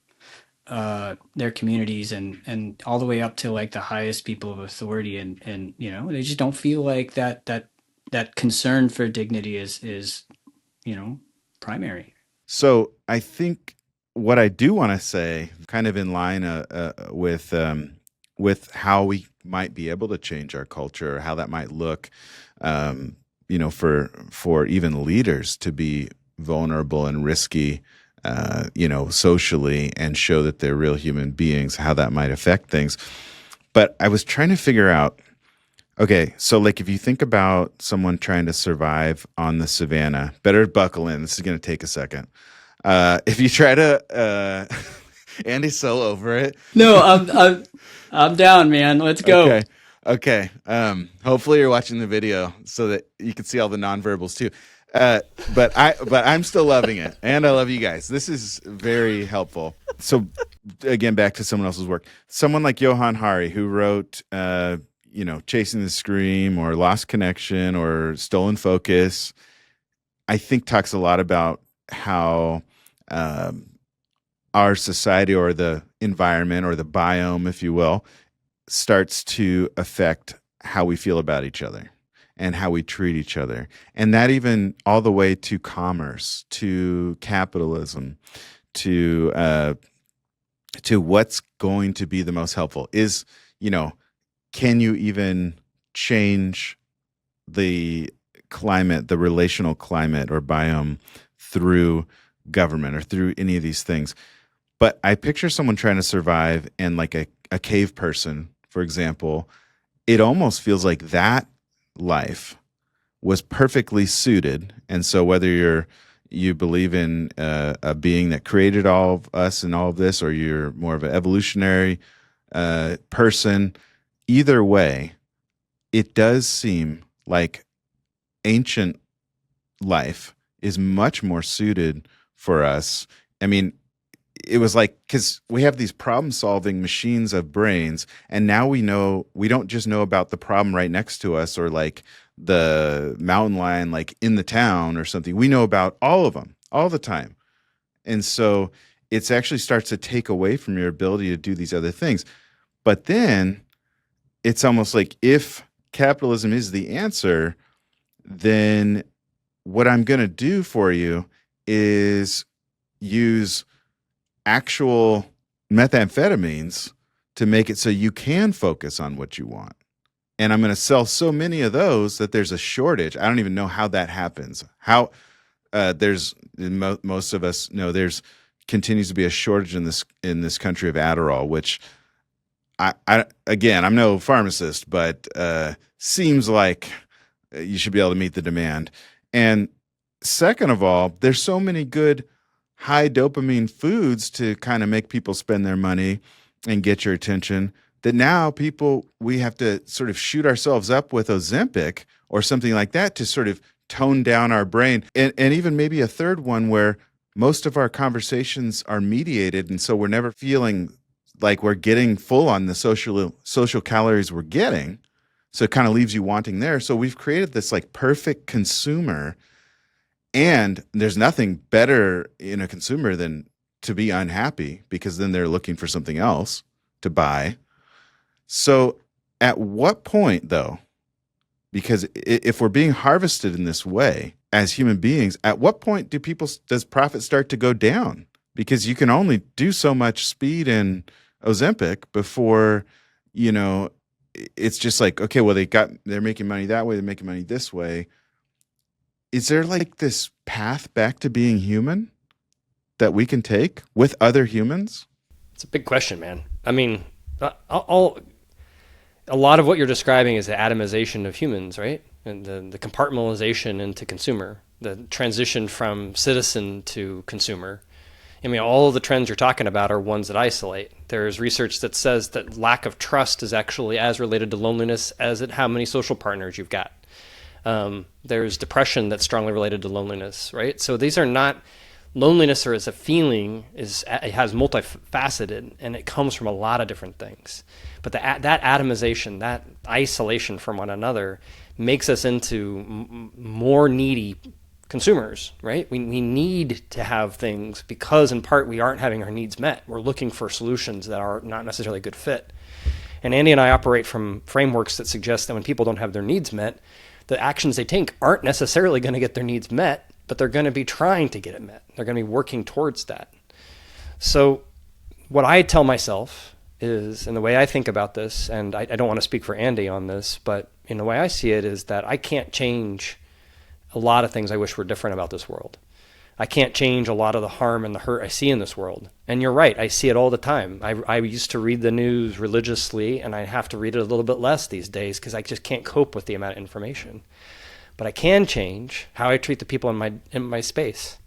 their communities and all the way up to like the highest people of authority. And they just don't feel like that concern for dignity is primary. So I think what I do want to say, kind of in line with how we might be able to change our culture, or how that might look, for even leaders to be vulnerable and risky, socially, and show that they're real human beings, how that might affect things. But I was trying to figure out, okay, so like if you think about someone trying to survive on the savannah, better buckle in. This is going to take a second. If you try to, Andy's so over it. No, I'm down, man. Let's go. Okay. Hopefully you're watching the video so that you can see all the nonverbals too. But I'm still loving it, and I love you guys. This is very helpful. So again, back to someone else's work. Someone like Johann Hari, who wrote, Chasing the Scream, or Lost Connection, or Stolen Focus, I think talks a lot about how our society, or the environment, or the biome, if you will, starts to affect how we feel about each other and how we treat each other. And that even all the way to commerce, to capitalism, to what's going to be the most helpful is, can you even change the climate, the relational climate or biome, through government or through any of these things? But I picture someone trying to survive, and like a cave person, for example, it almost feels like that life was perfectly suited. And so whether you believe in a being that created all of us and all of this, or you're more of an evolutionary person, either way, it does seem like ancient life is much more suited for us. I mean, it was like, because we have these problem-solving machines of brains, and now we don't just know about the problem right next to us, or like the mountain lion like in the town or something. We know about all of them all the time. And so it actually starts to take away from your ability to do these other things. But then it's almost like, if capitalism is the answer, then what I'm going to do for you is use actual methamphetamines to make it so you can focus on what you want. And I'm going to sell so many of those that there's a shortage. I don't even know how that happens. How most of us know there's continues to be a shortage in this country of Adderall, which I'm no pharmacist, but seems like you should be able to meet the demand. And second of all, there's so many good high dopamine foods to kind of make people spend their money and get your attention, that now we have to sort of shoot ourselves up with Ozempic or something like that to sort of tone down our brain. And even maybe a third one where most of our conversations are mediated, and so we're never feeling like we're getting full on the social calories we're getting. So it kind of leaves you wanting there. So we've created this like perfect consumer, and there's nothing better in a consumer than to be unhappy because then they're looking for something else to buy. So at what point, though, because if we're being harvested in this way as human beings, at what point does profit start to go down? Because you can only do so much speed in Ozempic before, it's just like, okay, well, they're making money that way, they're making money this way. Is there like this path back to being human that we can take with other humans? It's a big question, man. I mean, a lot of what you're describing is the atomization of humans, right? And the compartmentalization into consumer, the transition from citizen to consumer. I mean, all of the trends you're talking about are ones that isolate. There's research that says that lack of trust is actually as related to loneliness as how many social partners you've got. There's depression that's strongly related to loneliness, right? So these are not loneliness, or as a feeling, it has multifaceted, and it comes from a lot of different things. But that atomization, that isolation from one another, makes us into more needy consumers, right? We need to have things because, in part, we aren't having our needs met. We're looking for solutions that are not necessarily a good fit. And Andy and I operate from frameworks that suggest that when people don't have their needs met, the actions they take aren't necessarily going to get their needs met, but they're going to be trying to get it met. They're going to be working towards that. So what I tell myself is, and the way I think about this, and I don't want to speak for Andy on this, but in the way I see it is that I can't change a lot of things I wish were different about this world. I can't change a lot of the harm and the hurt I see in this world. And you're right, I see it all the time. I used to read the news religiously, and I have to read it a little bit less these days because I just can't cope with the amount of information. But I can change how I treat the people in my space.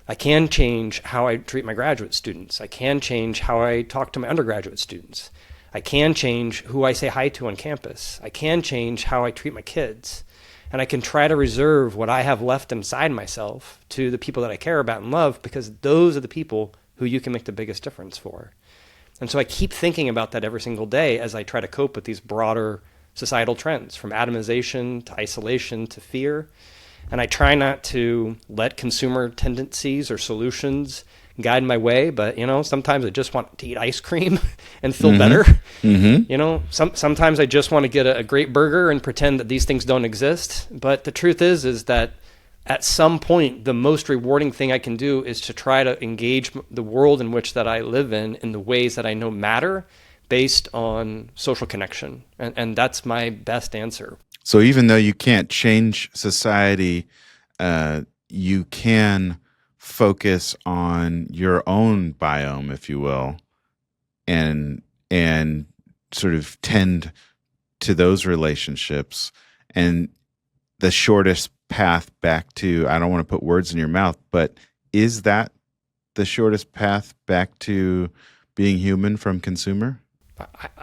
I can change how I treat my graduate students. I can change how I talk to my undergraduate students. I can change who I say hi to on campus. I can change how I treat my kids. And I can try to reserve what I have left inside myself to the people that I care about and love, because those are the people who you can make the biggest difference for. And so I keep thinking about that every single day as I try to cope with these broader societal trends, from atomization to isolation to fear. And I try not to let consumer tendencies or solutions guide my way, but sometimes I just want to eat ice cream and feel better. Sometimes I just want to get a great burger and pretend that these things don't exist. But the truth is that at some point, the most rewarding thing I can do is to try to engage the world in which that I live in the ways that I know matter, based on social connection. And that's my best answer. So even though you can't change society, you can focus on your own biome, if you will, and sort of tend to those relationships. And the shortest path back to, I don't want to put words in your mouth, but is that the shortest path back to being human from consumer?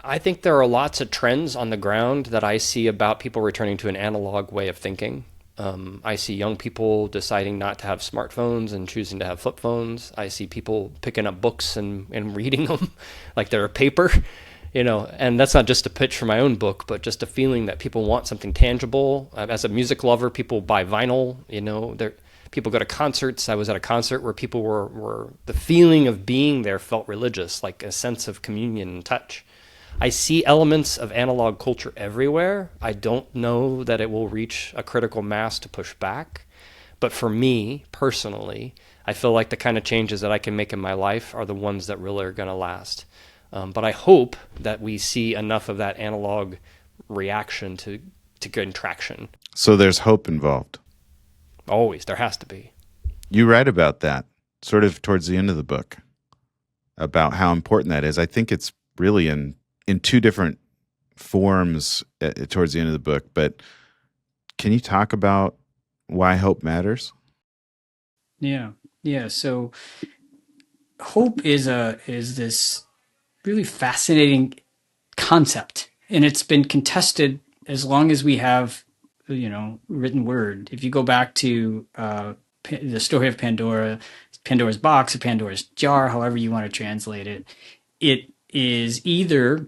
I think there are lots of trends on the ground that I see about people returning to an analog way of thinking. I see young people deciding not to have smartphones and choosing to have flip phones. I see people picking up books and reading them like they're a paper, and that's not just a pitch for my own book, but just a feeling that people want something tangible. As a music lover, people buy vinyl, people go to concerts. I was at a concert where people were the feeling of being there felt religious, like a sense of communion and touch. I see elements of analog culture everywhere. I don't know that it will reach a critical mass to push back. But for me, personally, I feel like the kind of changes that I can make in my life are the ones that really are going to last. But I hope that we see enough of that analog reaction to gain traction. So there's hope involved. Always. There has to be. You write about that sort of towards the end of the book, about how important that is. I think it's really in two different forms towards the end of the book, but can you talk about why hope matters? Yeah. So hope is this really fascinating concept, and it's been contested as long as we have, written word. If you go back to the story of Pandora, Pandora's box or Pandora's jar, however you want to translate it, it was either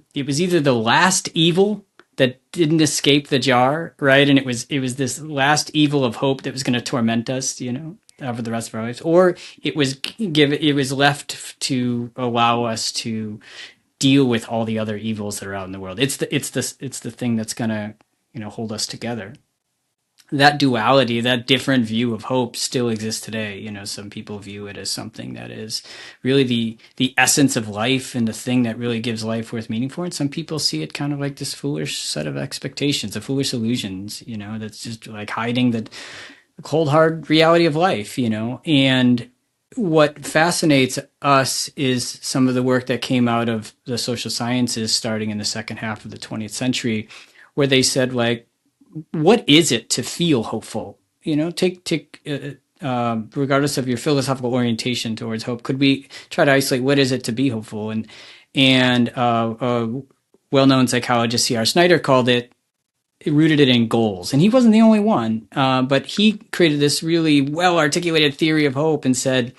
the last evil that didn't escape the jar, right? And it was this last evil of hope that was going to torment us, for the rest of our lives, or it was left to allow us to deal with all the other evils that are out in the world. It's the thing that's gonna, hold us together. That duality, that different view of hope still exists today. Some people view it as something that is really the essence of life and the thing that really gives life worth meaning for. And some people see it kind of like this foolish set of expectations, the foolish illusions, that's just like hiding the cold, hard reality of life, And what fascinates us is some of the work that came out of the social sciences starting in the second half of the 20th century, where they said, like, what is it to feel hopeful? Regardless of your philosophical orientation towards hope, could we try to isolate what is it to be hopeful? And well-known psychologist C.R. Snyder called it, rooted it in goals. And he wasn't the only one, but he created this really well-articulated theory of hope and said,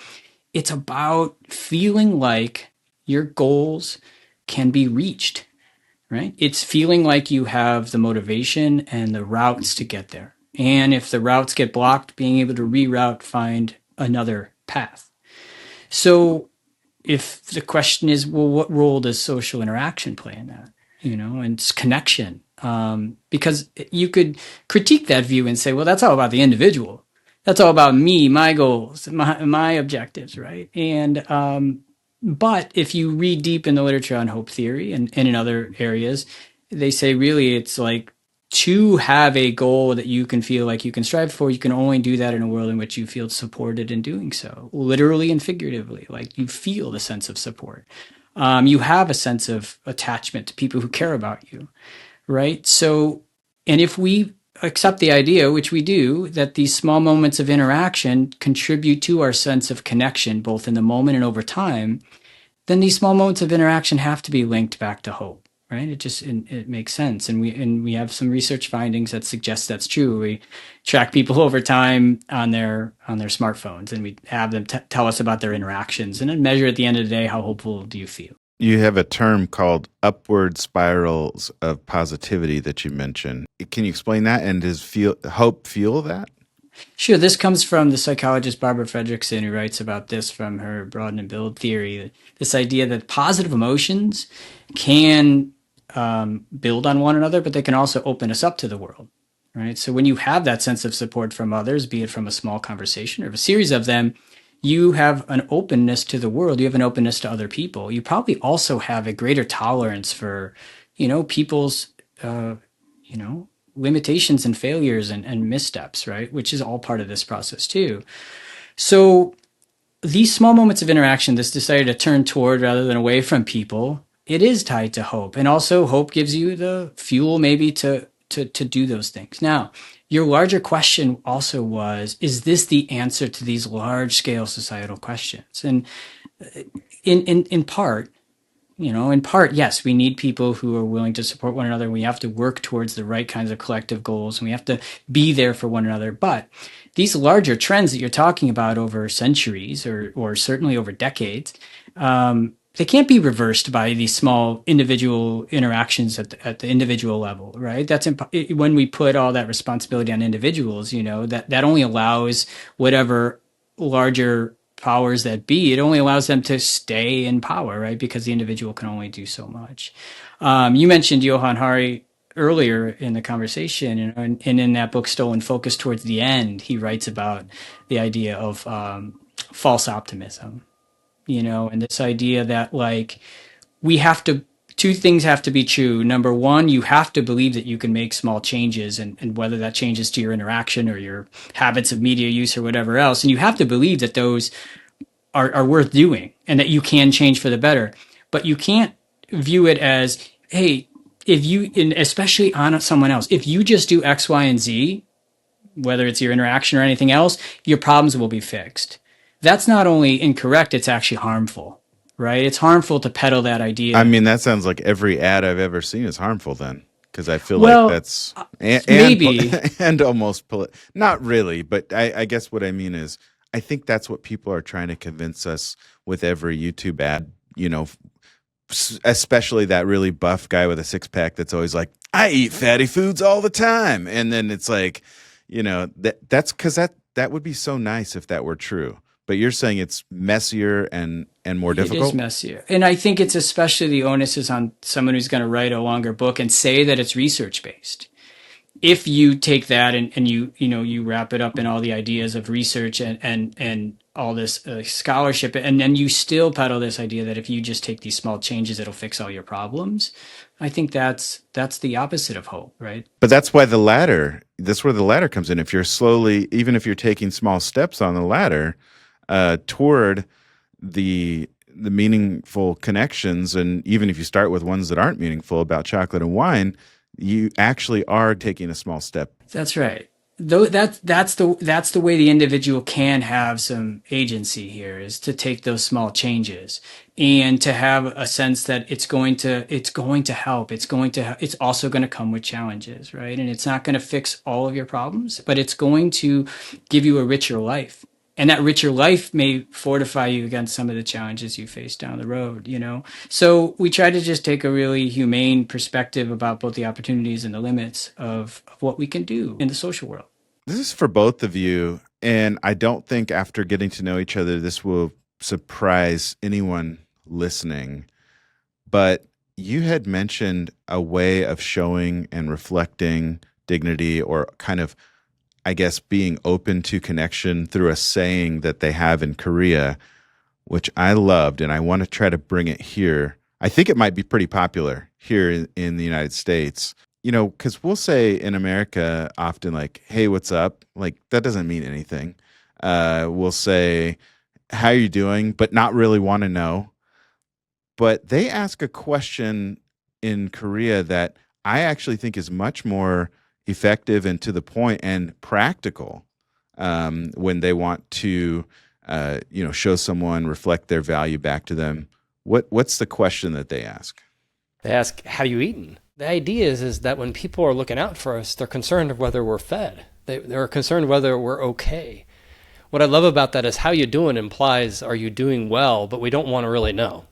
it's about feeling like your goals can be reached. Right? It's feeling like you have the motivation and the routes to get there. And if the routes get blocked, being able to reroute, find another path. So if the question is, well, what role does social interaction play in that? And it's connection. Because you could critique that view and say, well, that's all about the individual. That's all about me, my goals, my objectives, right? And but if you read deep in the literature on hope theory and in other areas, they say really it's like to have a goal that you can feel like you can strive for, you can only do that in a world in which you feel supported in doing so, literally and figuratively, like you feel the sense of support. You have a sense of attachment to people who care about you, right? So, and if we accept the idea, which we do, that these small moments of interaction contribute to our sense of connection, both in the moment and over time, then these small moments of interaction have to be linked back to hope, right? It makes sense. And we have some research findings that suggest that's true. We track people over time on their smartphones, and we have them tell us about their interactions and then measure at the end of the day, how hopeful do you feel? You have a term called upward spirals of positivity that you mentioned. Can you explain that? And does hope fuel that? Sure. This comes from the psychologist Barbara Fredrickson, who writes about this from her broaden and build theory. This idea that positive emotions can build on one another, but they can also open us up to the world, right? So when you have that sense of support from others, be it from a small conversation or a series of them, you have an openness to the world. You have an openness to other people. You probably also have a greater tolerance for, people's, limitations and failures and missteps, right? Which is all part of this process too. So these small moments of interaction, this desire to turn toward rather than away from people, it is tied to hope. And also hope gives you the fuel maybe to do those things. Now, your larger question also was, is this the answer to these large scale societal questions? And in part, yes, we need people who are willing to support one another. We have to work towards the right kinds of collective goals, and we have to be there for one another. But these larger trends that you're talking about over centuries or certainly over decades, they can't be reversed by these small individual interactions at the individual level, right? That's when we put all that responsibility on individuals, that only allows whatever larger powers that be, it only allows them to stay in power, right? Because the individual can only do so much. You mentioned Johann Hari earlier in the conversation, and in that book, Stolen Focus, towards the end, he writes about the idea of false optimism, and this idea that two things have to be true. Number one, you have to believe that you can make small changes, and whether that changes to your interaction or your habits of media use or whatever else. And you have to believe that those are worth doing and that you can change for the better. But you can't view it as, hey, especially on someone else, if you just do X, Y, and Z, whether it's your interaction or anything else, your problems will be fixed. That's not only incorrect, it's actually harmful. Right? It's harmful to peddle that idea. I mean, that sounds like every ad I've ever seen is harmful then, because I feel like that's maybe and almost not really, but I guess what I mean is I think that's what people are trying to convince us with every YouTube ad, especially that really buff guy with a six pack that's always like, I eat fatty foods all the time. And then it's like, that's because that would be so nice if that were true. But you're saying it's messier and more It difficult? is messier. And I think it's especially the onus is on someone who's going to write a longer book and say that it's research based. If you take that and you wrap it up in all the ideas of research and all this scholarship, and then you still peddle this idea that if you just take these small changes, it'll fix all your problems. I think that's the opposite of hope, right? But that's where the ladder comes in. If you're even if you're taking small steps on the ladder toward the meaningful connections, and even if you start with ones that aren't meaningful about chocolate and wine, you actually are taking a small step. That's right. Though that's the way the individual can have some agency here, is to take those small changes and to have a sense that it's going to help. It's also going to come with challenges, right? And it's not going to fix all of your problems, but it's going to give you a richer life. And that richer life may fortify you against some of the challenges you face down the road, So we try to just take a really humane perspective about both the opportunities and the limits of what we can do in the social world. This is for both of you, and I don't think after getting to know each other, this will surprise anyone listening. But you had mentioned a way of showing and reflecting dignity, or kind of, I guess, being open to connection through a saying that they have in Korea, which I loved, and I want to try to bring it here. I think it might be pretty popular here in the United States. Because we'll say in America often like, hey, what's up? Like, that doesn't mean anything. We'll say, how are you doing? But not really want to know. But they ask a question in Korea that I actually think is much more effective and to the point and practical when they want to, show someone, reflect their value back to them. What's the question that they ask? They ask, have you eaten? The idea is that when people are looking out for us, they're concerned of whether we're fed. They're concerned whether we're okay. What I love about that is how you doing implies, are you doing well, but we don't want to really know.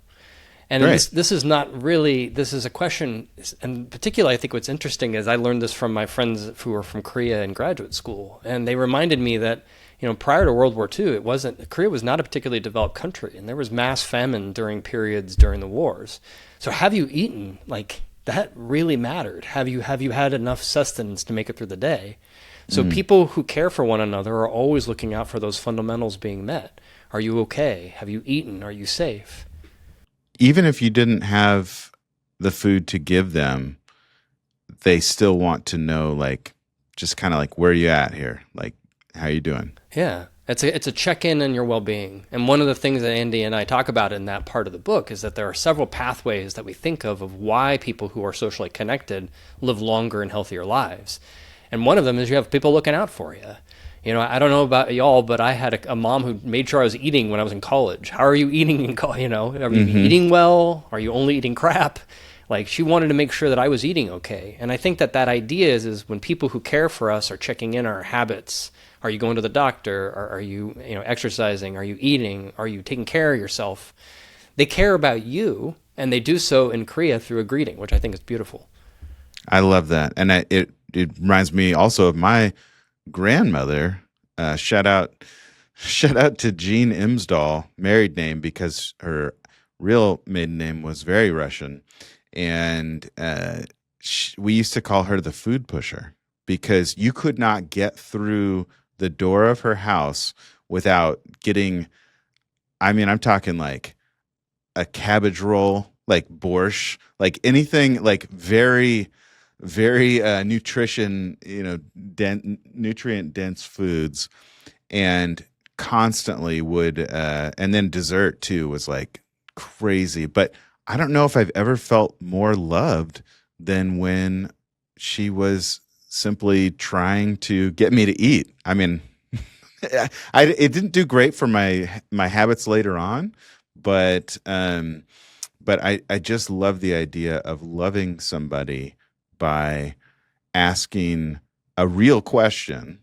And right. this is not really, this is a question, and particularly I think what's interesting is I learned this from my friends who were from Korea in graduate school, and they reminded me that, prior to World War II, Korea was not a particularly developed country, and there was mass famine during the wars. So have you eaten? Like, that really mattered. Have you had enough sustenance to make it through the day? So people who care for one another are always looking out for those fundamentals being met. Are you okay? Have you eaten? Are you safe? Even if you didn't have the food to give them, they still want to know, like, just kind of like, where are you at here? Like, how you doing? Yeah. It's a check-in on your well-being. And one of the things that Andy and I talk about in that part of the book is that there are several pathways that we think of why people who are socially connected live longer and healthier lives. And one of them is you have people looking out for you. I don't know about y'all, but I had a mom who made sure I was eating when I was in college. How are you eating in college? Are you eating well? Are you only eating crap? Like, she wanted to make sure that I was eating okay. And I think that idea is when people who care for us are checking in our habits. Are you going to the doctor? Are you, exercising? Are you eating? Are you taking care of yourself? They care about you, and they do so in Korea through a greeting, which I think is beautiful. I love that. And it reminds me also of my grandmother. Shout out to Jean Imsdahl, married name, because her real maiden name was very Russian. And we used to call her the food pusher, because you could not get through the door of her house without getting, I'm talking like a cabbage roll, like borscht, like anything, like very, very nutrient dense foods, and constantly would, and then dessert too was like crazy. But I don't know if I've ever felt more loved than when she was simply trying to get me to eat. It didn't do great for my habits later on, but I just love the idea of loving somebody by asking a real question,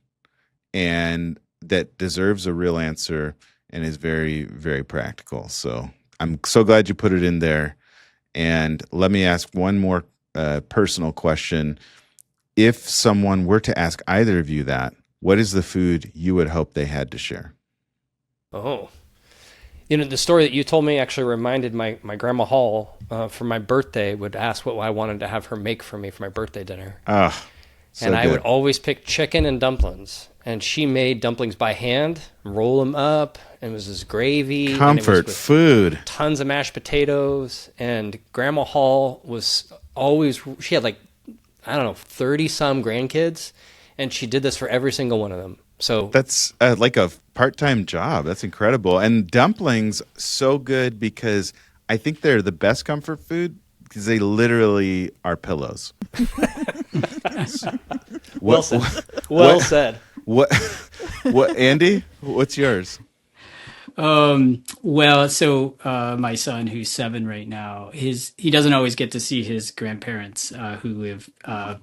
and that deserves a real answer and is very, very practical. So I'm so glad you put it in there. And let me ask one more personal question. If someone were to ask either of you that, what is the food you would hope they had to share? Oh, the story that you told me actually reminded my grandma Hall, for my birthday, would ask what I wanted to have her make for me for my birthday dinner. Ah, so and I good. would always pick chicken and dumplings. And she made dumplings by hand, roll them up, and it was this gravy. And it Comfort was with food. tons of mashed potatoes. And Grandma Hall was always, she had 30 some grandkids, and she did this for every single one of them. So That's like a part-time job. That's incredible. And dumplings, so good because I think they're the best comfort food because they literally are pillows. well said. Well said. What, Andy, what's yours? Well, so my son, who's 7 right now, he doesn't always get to see his grandparents who live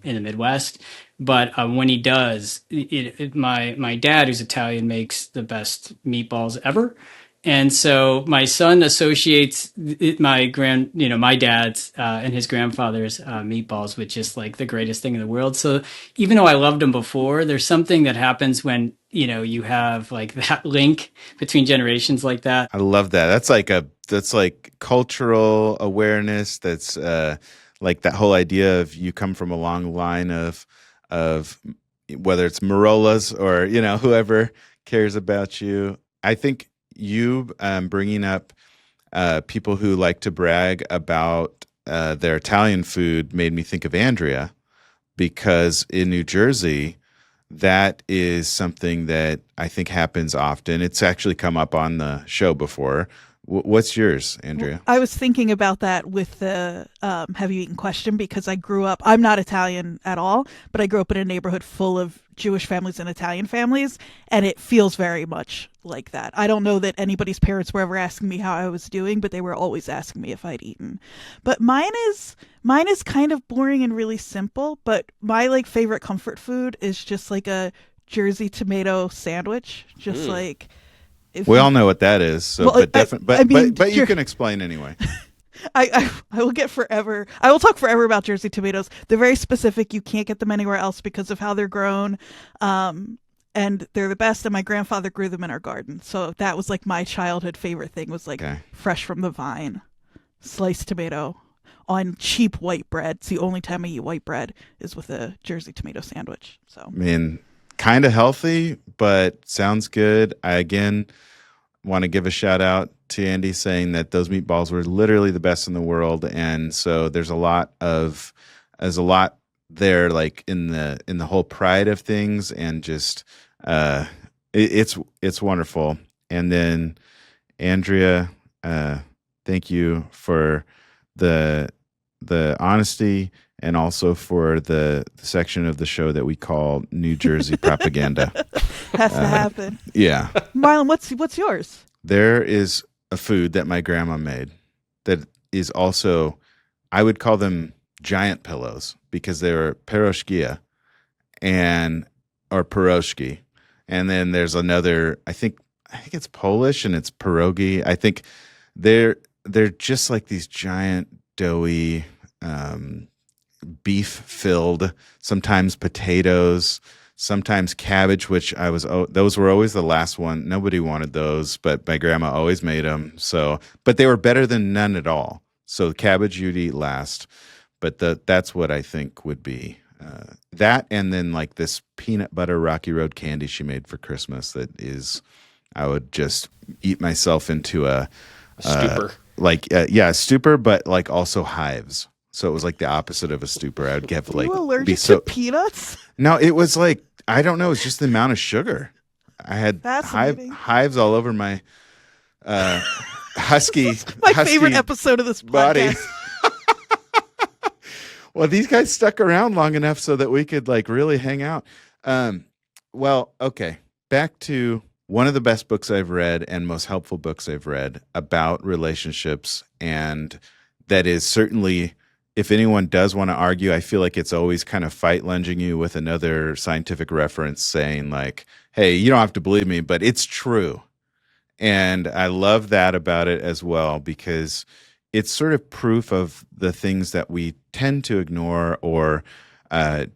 in the Midwest. But when he does, my dad, who's Italian, makes the best meatballs ever. And so my son associates my dad's and his grandfather's meatballs with just like the greatest thing in the world. So even though I loved them before, there's something that happens when you have like that link between generations like that. I love that. That's like cultural awareness. That's like that whole idea of you come from a long line of whether it's Merollas or whoever cares about you. I think you bringing up people who like to brag about their Italian food made me think of Andrea, because in New Jersey, that is something that I think happens often. It's actually come up on the show before. What's yours, Andrea? I was thinking about that with the have you eaten question, because I grew up, I'm not Italian at all, but I grew up in a neighborhood full of Jewish families and Italian families, and it feels very much like that. I don't know that anybody's parents were ever asking me how I was doing, but they were always asking me if I'd eaten. But mine is kind of boring and really simple, but my favorite comfort food is just like a Jersey tomato sandwich, just like we all know what that is, so well, but you can explain anyway. I will get forever. I will talk forever about Jersey tomatoes. They're very specific. You can't get them anywhere else because of how they're grown, and they're the best. And my grandfather grew them in our garden, so that was like my childhood favorite thing. Was fresh from the vine, sliced tomato on cheap white bread. It's the only time I eat white bread is with a Jersey tomato sandwich. So I mean, kind of healthy, but sounds good. I again want to give a shout out to Andy saying that those meatballs were literally the best in the world, and so there's a lot there, like in the whole pride of things, and just it's wonderful. And then Andrea, thank you for the honesty, and also for the section of the show that we call New Jersey propaganda. Has to happen. Yeah. Marlon, what's yours? There is a food that my grandma made that is also, I would call them giant pillows, because they were pierogi or pierogi. And then there's another, I think it's Polish, and it's pierogi. I think they're just like these giant doughy beef filled, sometimes potatoes, sometimes cabbage, which those were always the last one. Nobody wanted those, but my grandma always made them. So, but they were better than none at all. So cabbage you'd eat last, but that's what I think would be that. And then like this peanut butter Rocky Road candy she made for Christmas. That is, I would just eat myself into a stupor. A stupor, but like also hives. So it was like the opposite of a stupor. I would get like, you allergic to peanuts? No, it was like, I don't know. It's just the amount of sugar. I had hives all over my husky. My favorite episode of this body. podcast. Well, these guys stuck around long enough so that we could like really hang out. Well, okay. Back to one of the best books I've read and most helpful books I've read about relationships, and that is certainly, if anyone does want to argue, I feel like it's always kind of fight lunging you with another scientific reference saying like, hey, you don't have to believe me, but it's true. And I love that about it as well, because it's sort of proof of the things that we tend to ignore or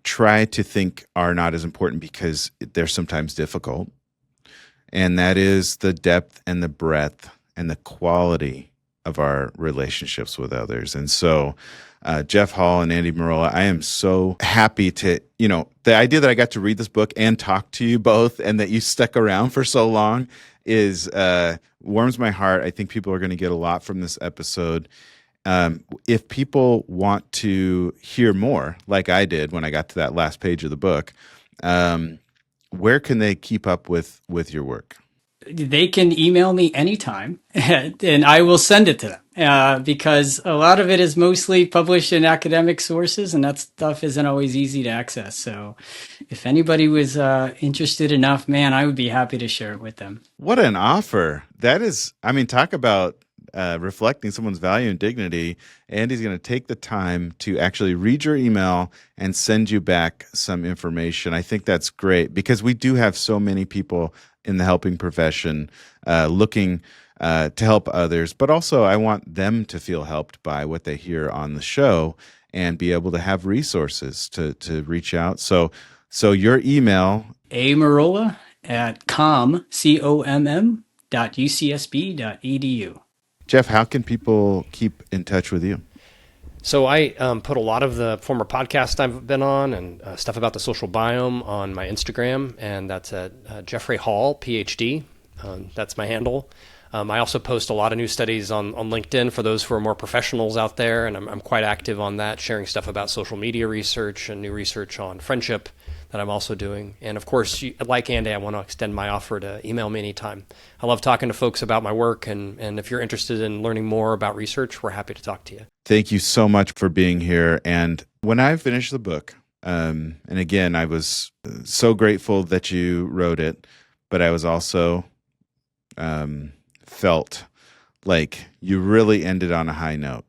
try to think are not as important because they're sometimes difficult. And that is the depth and the breadth and the quality of our relationships with others. And so, Jeff Hall and Andy Merolla, I am so happy to, the idea that I got to read this book and talk to you both and that you stuck around for so long is warms my heart. I think people are going to get a lot from this episode. If people want to hear more, like I did when I got to that last page of the book, where can they keep up with your work? They can email me anytime and I will send it to them because a lot of it is mostly published in academic sources and that stuff isn't always easy to access. So if anybody was interested enough, man, I would be happy to share it with them. What an offer. That is, talk about reflecting someone's value and dignity. Andy's going to take the time to actually read your email and send you back some information. I think that's great because we do have so many people in the helping profession looking to help others, but also I want them to feel helped by what they hear on the show and be able to have resources to reach out. So your email, Merolla at comm.ucsb.edu. Jeff, how can people keep in touch with you? So I put a lot of the former podcasts I've been on and stuff about the social biome on my Instagram, and that's at Jeffrey Hall, PhD. That's my handle. I also post a lot of new studies on LinkedIn for those who are more professionals out there, and I'm quite active on that, sharing stuff about social media research and new research on friendship that I'm also doing. And of course, like Andy, I want to extend my offer to email me anytime. I love talking to folks about my work, and if you're interested in learning more about research, we're happy to talk to you. Thank you so much for being here. And when I finished the book, and again, I was so grateful that you wrote it, but I was also felt like you really ended on a high note.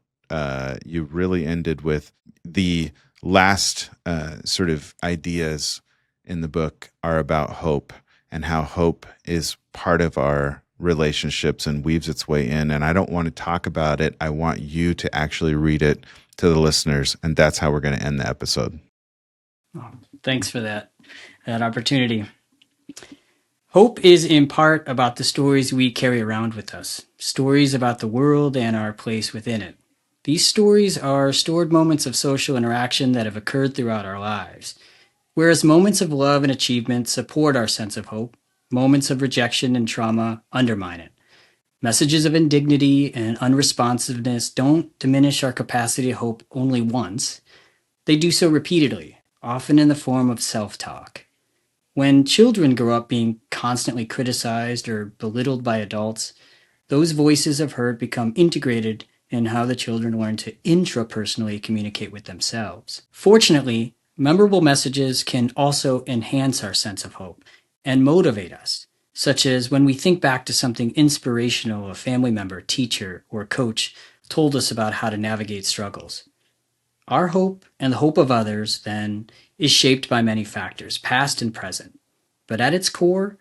You really ended with the last sort of ideas in the book are about hope and how hope is part of our relationships and weaves its way in. And I don't want to talk about it. I want you to actually read it to the listeners. And that's how we're going to end the episode. Oh, thanks for that opportunity. Hope is in part about the stories we carry around with us, stories about the world and our place within it. These stories are stored moments of social interaction that have occurred throughout our lives. Whereas moments of love and achievement support our sense of hope, moments of rejection and trauma undermine it. Messages of indignity and unresponsiveness don't diminish our capacity to hope only once. They do so repeatedly, often in the form of self-talk. When children grow up being constantly criticized or belittled by adults, those voices of hurt become integrated in how the children learn to intrapersonally communicate with themselves. Fortunately, memorable messages can also enhance our sense of hope and motivate us, such as when we think back to something inspirational a family member, teacher, or coach told us about how to navigate struggles. Our hope and the hope of others, then, is shaped by many factors, past and present. But at its core,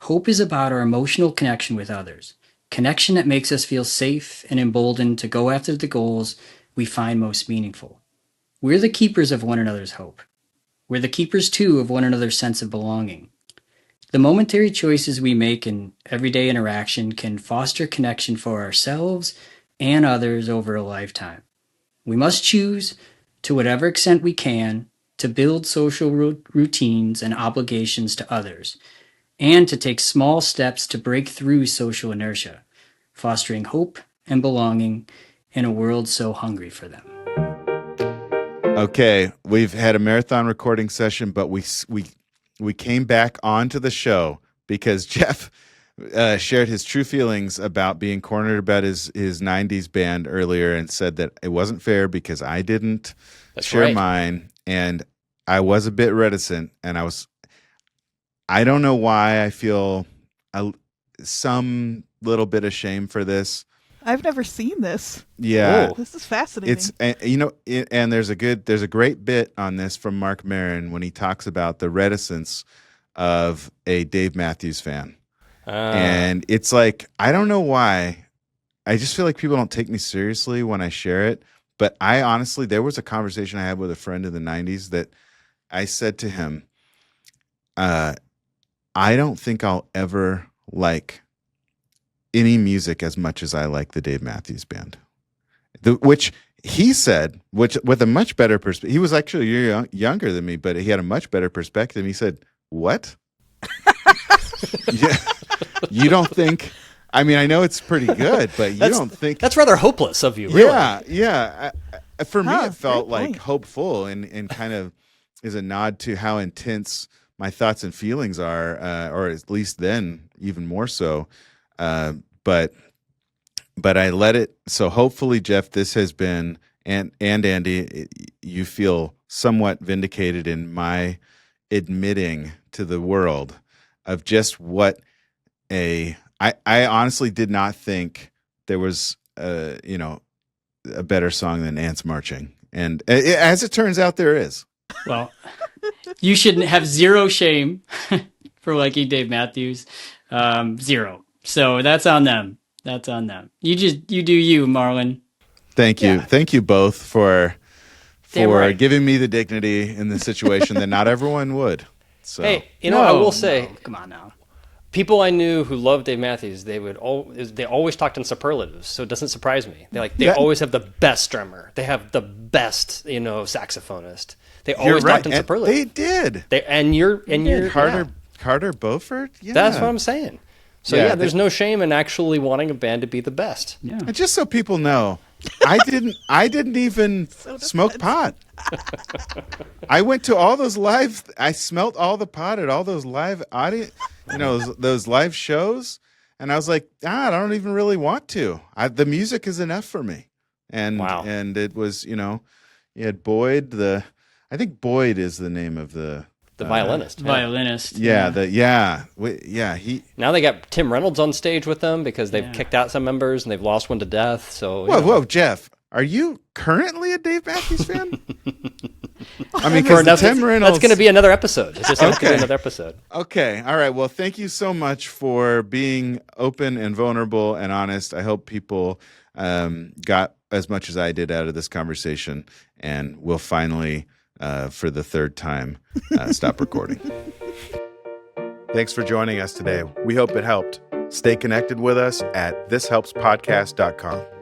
hope is about our emotional connection with others, connection that makes us feel safe and emboldened to go after the goals we find most meaningful. We're the keepers of one another's hope. We're the keepers, too, of one another's sense of belonging. The momentary choices we make in everyday interaction can foster connection for ourselves and others over a lifetime. We must choose, to whatever extent we can, to build social routines and obligations to others, and to take small steps to break through social inertia, fostering hope and belonging in a world so hungry for them. Okay, we've had a marathon recording session, but we came back onto the show because Jeff shared his true feelings about being cornered about his 90s band earlier and said that it wasn't fair because I didn't share mine. And I was a bit reticent, and I don't know why I feel some little bit of shame for this. I've never seen this. Yeah. This is fascinating. And there's a great bit on this from Mark Maron when he talks about the reticence of a Dave Matthews fan. And it's like, I don't know why. I just feel like people don't take me seriously when I share it. But I honestly, there was a conversation I had with a friend in the 90s that I said to him, I don't think I'll ever like any music as much as I like the Dave Matthews Band. Which he said, which with a much better perspective. He was actually younger than me, but he had a much better perspective. He said, "What? Yeah, you don't think? I mean, I know it's pretty good, but you don't think that's rather hopeless of you, really?" Yeah. For me, it felt great point. like hopeful and kind of is a nod to how intense my thoughts and feelings are, or at least then even more so. But I let it. So hopefully, Jeff, this has been, and Andy, you feel somewhat vindicated in my admitting to the world of just what I honestly did not think there was, a better song than Ants Marching. And as it turns out, there is. Well, you shouldn't have zero shame for liking Dave Matthews. Zero. So that's on them. That's on them. You do you, Marlon. Thank you. Yeah. Thank you both for Damn right. giving me the dignity in the situation that not everyone would. So Hey, I will say, come on now. people I knew who loved Dave Matthews, they always talked in superlatives, so it doesn't surprise me. They always have the best drummer. They have the best, saxophonist. They always talked in superlatives. They did. You're Carter Beaufort. Yeah, That's what I'm saying. So there's no shame in actually wanting a band to be the best. Yeah. And just so people know, I didn't even smoke pot. I went to all those live. I smelt all the pot at all those live audience, those live shows, and I was like, I don't even really want to. The music is enough for me. And Wow. And it was, you had Boyd. I think Boyd is the name of the violinist. Violinist. He. Now they got Tim Reynolds on stage with them because they've kicked out some members and they've lost one to death. So Whoa, Jeff, are you currently a Dave Matthews fan? I mean, For because Tim Reynolds. that's going to be be another episode. It's just going to be another episode. Okay. All right. Well, thank you so much for being open and vulnerable and honest. I hope people got as much as I did out of this conversation, and we'll finally, for the third time, stop recording. Thanks for joining us today. We hope it helped. Stay connected with us at thishelpspodcast.com.